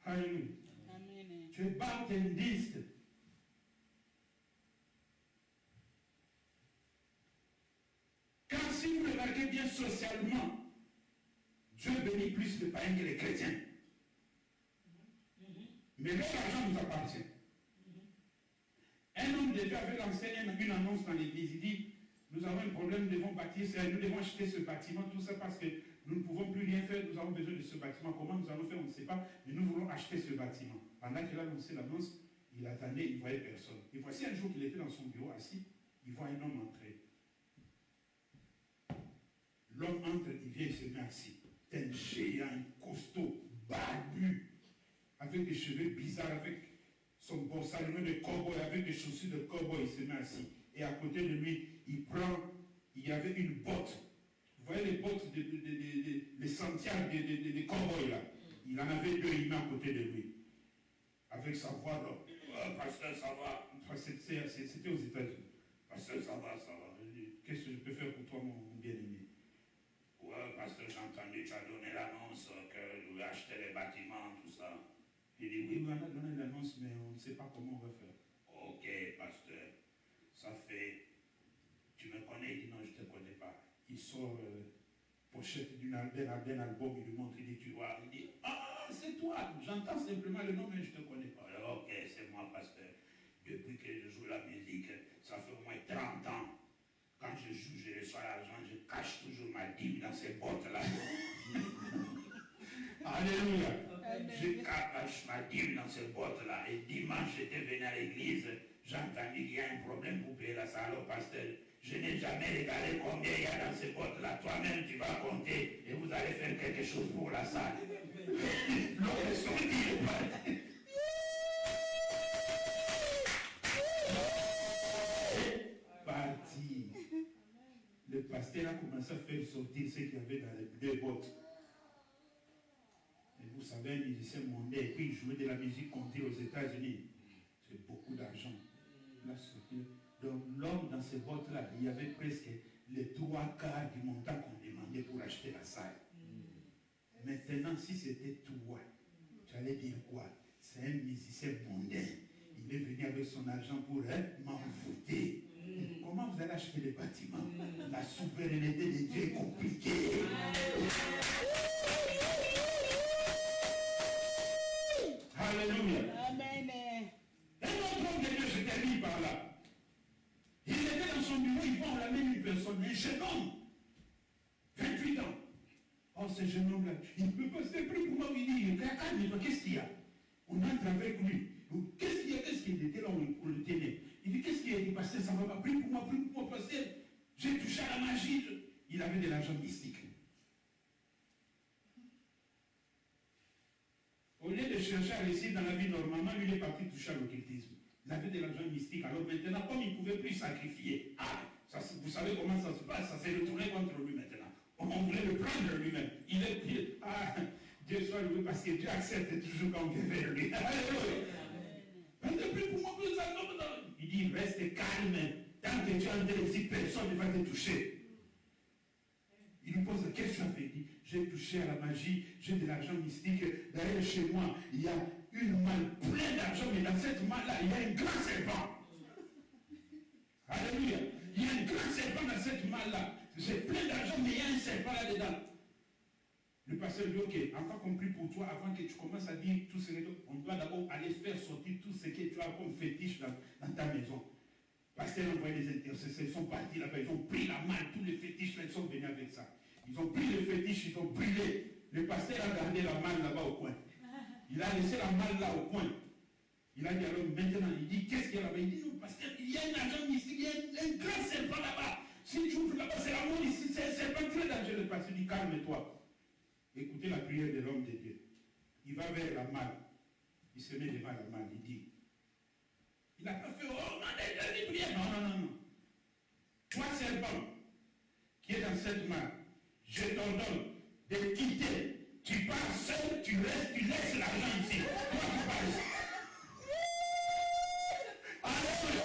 Alléluia. Tu es baptiste. Car si vous remarquez bien socialement, Dieu bénit plus les païens que les chrétiens. Mais leur argent nous appartient. Un homme de Dieu avait lancé une annonce dans l'église. Il dit, nous avons un problème, nous devons bâtir, nous devons acheter ce bâtiment, tout ça parce que nous ne pouvons plus rien faire, nous avons besoin de ce bâtiment. Comment nous allons faire, on ne sait pas, mais nous voulons acheter ce bâtiment. Pendant qu'il a lancé l'annonce, il attendait, il ne voyait personne. Et voici un jour qu'il était dans son bureau assis, il voit un homme entrer. L'homme entre, il vient, il se met assis. C'est un géant, un costaud, barbu, avec des cheveux bizarres, avec son borsalon de cow-boy, avec des chaussures de cow-boy, il se met assis. Et à côté de lui, il y avait une botte. Vous voyez les bottes, les sentières des cow-boys là. Il en avait deux, il met à côté de lui. Avec sa voix là. Oh, pasteur, ça va. C'était aux États-Unis. Pasteur, ça va, ça va. Qu'est-ce que je peux faire pour toi, mon bien-aimé? Ouais, pasteur, j'ai entendu, tu as donné l'annonce que je vais acheter les bâtiments, tout ça. Il dit, oui, on a donné l'annonce, mais on ne sait pas comment on va faire. Ok, pasteur, ça fait... Tu me connais? Il dit, non, je ne te connais pas. Il sort pochette d'un album, il lui montre, il dit, tu vois. Il dit, ah, c'est toi. J'entends simplement le nom, mais je ne te connais pas. Alors, ok, c'est moi, pasteur. Depuis que je joue la musique, ça fait au moins 30 ans. Quand je joue, je reçois l'argent, je cache toujours ma dîme dans ces bottes-là. Alléluia. Je cache ma dîme dans ces bottes-là. Et dimanche, j'étais venu à l'église, j'ai entendu qu'il y a un problème pour payer la salle au pasteur. Je n'ai jamais regardé combien il y a dans ces bottes-là. Toi-même, tu vas compter et vous allez faire quelque chose pour la salle. L'autre sorti est parti. Parti. Le pasteur a commencé à faire sortir ce qu'il y avait dans les deux bottes. Et vous savez, un musicien mondain, et puis il jouait de la musique country aux États-Unis. C'est beaucoup d'argent. Donc l'homme dans ces bottes-là, il y avait presque les 3/4 du montant qu'on demandait pour acheter la salle. Maintenant, si c'était toi, tu allais dire quoi? C'est un musicien mondain. Il est venu avec son argent pour m'envoûter. Comment vous allez acheter les bâtiments? La souveraineté de Dieu est compliquée. Alléluia. Amen. Un autre homme de Dieu, je termine par là. Il était dans son bureau, il voit, on l'amène une personne, un jeune homme, 28 ans. Oh, ce jeune homme-là, il ne peut pas se prier pour moi, il dit, calme-toi, qu'est-ce qu'il y a? On entre avec lui. Qu'est-ce qu'il y a? Qu'est-ce qu'il était là, on le tenait. Il dit, qu'est-ce qu'il y a? Il dit, pasteur, ça ne va pas, prie pour moi, pasteur. J'ai touché à la magie. Il avait de l'argent mystique. Au lieu de chercher à réussir dans la vie normalement, lui il est parti toucher à l'occultisme. Il avait de l'argent mystique. Alors maintenant, comme il ne pouvait plus sacrifier, vous savez comment ça se passe, ça s'est retourné contre lui maintenant. On voulait le prendre lui-même. Dieu soit loué parce que Dieu accepte toujours quand on vient vers lui. Alléluia. Il dit, reste calme. Tant que tu es en train ici, personne ne va te toucher. Il lui pose la question, il dit, j'ai touché à la magie, j'ai de l'argent mystique. Derrière chez moi, il y a une malle pleine d'argent, mais dans cette malle-là, il y a un grand serpent. Alléluia. Il y a un grand serpent dans cette malle-là. J'ai plein d'argent, mais il y a un serpent là-dedans. Le pasteur dit, ok, enfin compris pour toi, avant que tu commences à dire tout ce que on doit d'abord aller faire sortir tout ce que tu as comme fétiche dans ta maison. Pasteur a envoyé des intercesseurs, ils sont partis là-bas, ils ont pris la malle, tous les fétiches là, ils sont venus avec ça. Ils ont pris les fétiches, ils ont brûlé. Le pasteur a gardé la malle là-bas au coin. Il a laissé la malle là au coin. Il a dit alors maintenant, il dit, qu'est-ce qu'il y a là-bas? Il dit, non, pasteur, il y a un agent mystique, il y a un grand serpent là-bas. Si tu ouvres là-bas, c'est la mort ici, c'est un serpent très dangereux. Le pasteur dit, calme-toi. Écoutez la prière de l'homme de Dieu. Il va vers la malle. Il se met devant la malle. Il dit, il n'a pas fait, oh, non, prière. Non. Toi, serpent, qui est dans cette malle, je t'ordonne de quitter. Tu pars seul, tu restes, tu laisses l'argent ici. Toi, tu pars. Alléluia.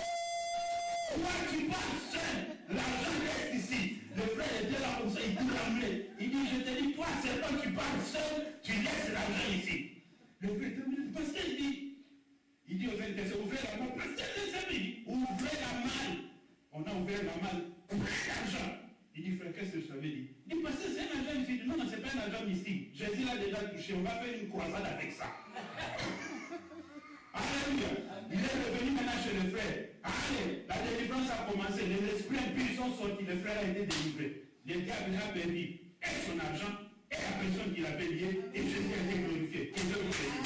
Toi, tu pars seul, l'argent reste ici. Le frère était là comme ça, il tremblait. Il dit, je te dis, toi, serpent, tu pars seul, tu laisses l'argent ici. Le frère tremblait, parce qu'il dit aux intercesseurs, ouvrez la malle, pasteur, laissez-moi. Ouvrez la malle. On a ouvert la malle, plein d'argent. Il dit, frère, qu'est-ce que je t'avais dit? Il dit, pasteur, c'est un argent ici. Non, c'est pas un argent mystique. Jésus l'a déjà touché. On va faire une croisade avec ça. Alléluia. Il est revenu maintenant chez les frères. Allez, la délivrance a commencé. Les esprits impurs sont sortis. Les frères ont été délivrés. Le diable a perdu et son argent et la personne qui l'avait lié. Et Jésus a été glorifié. Et Dieu vous bénisse.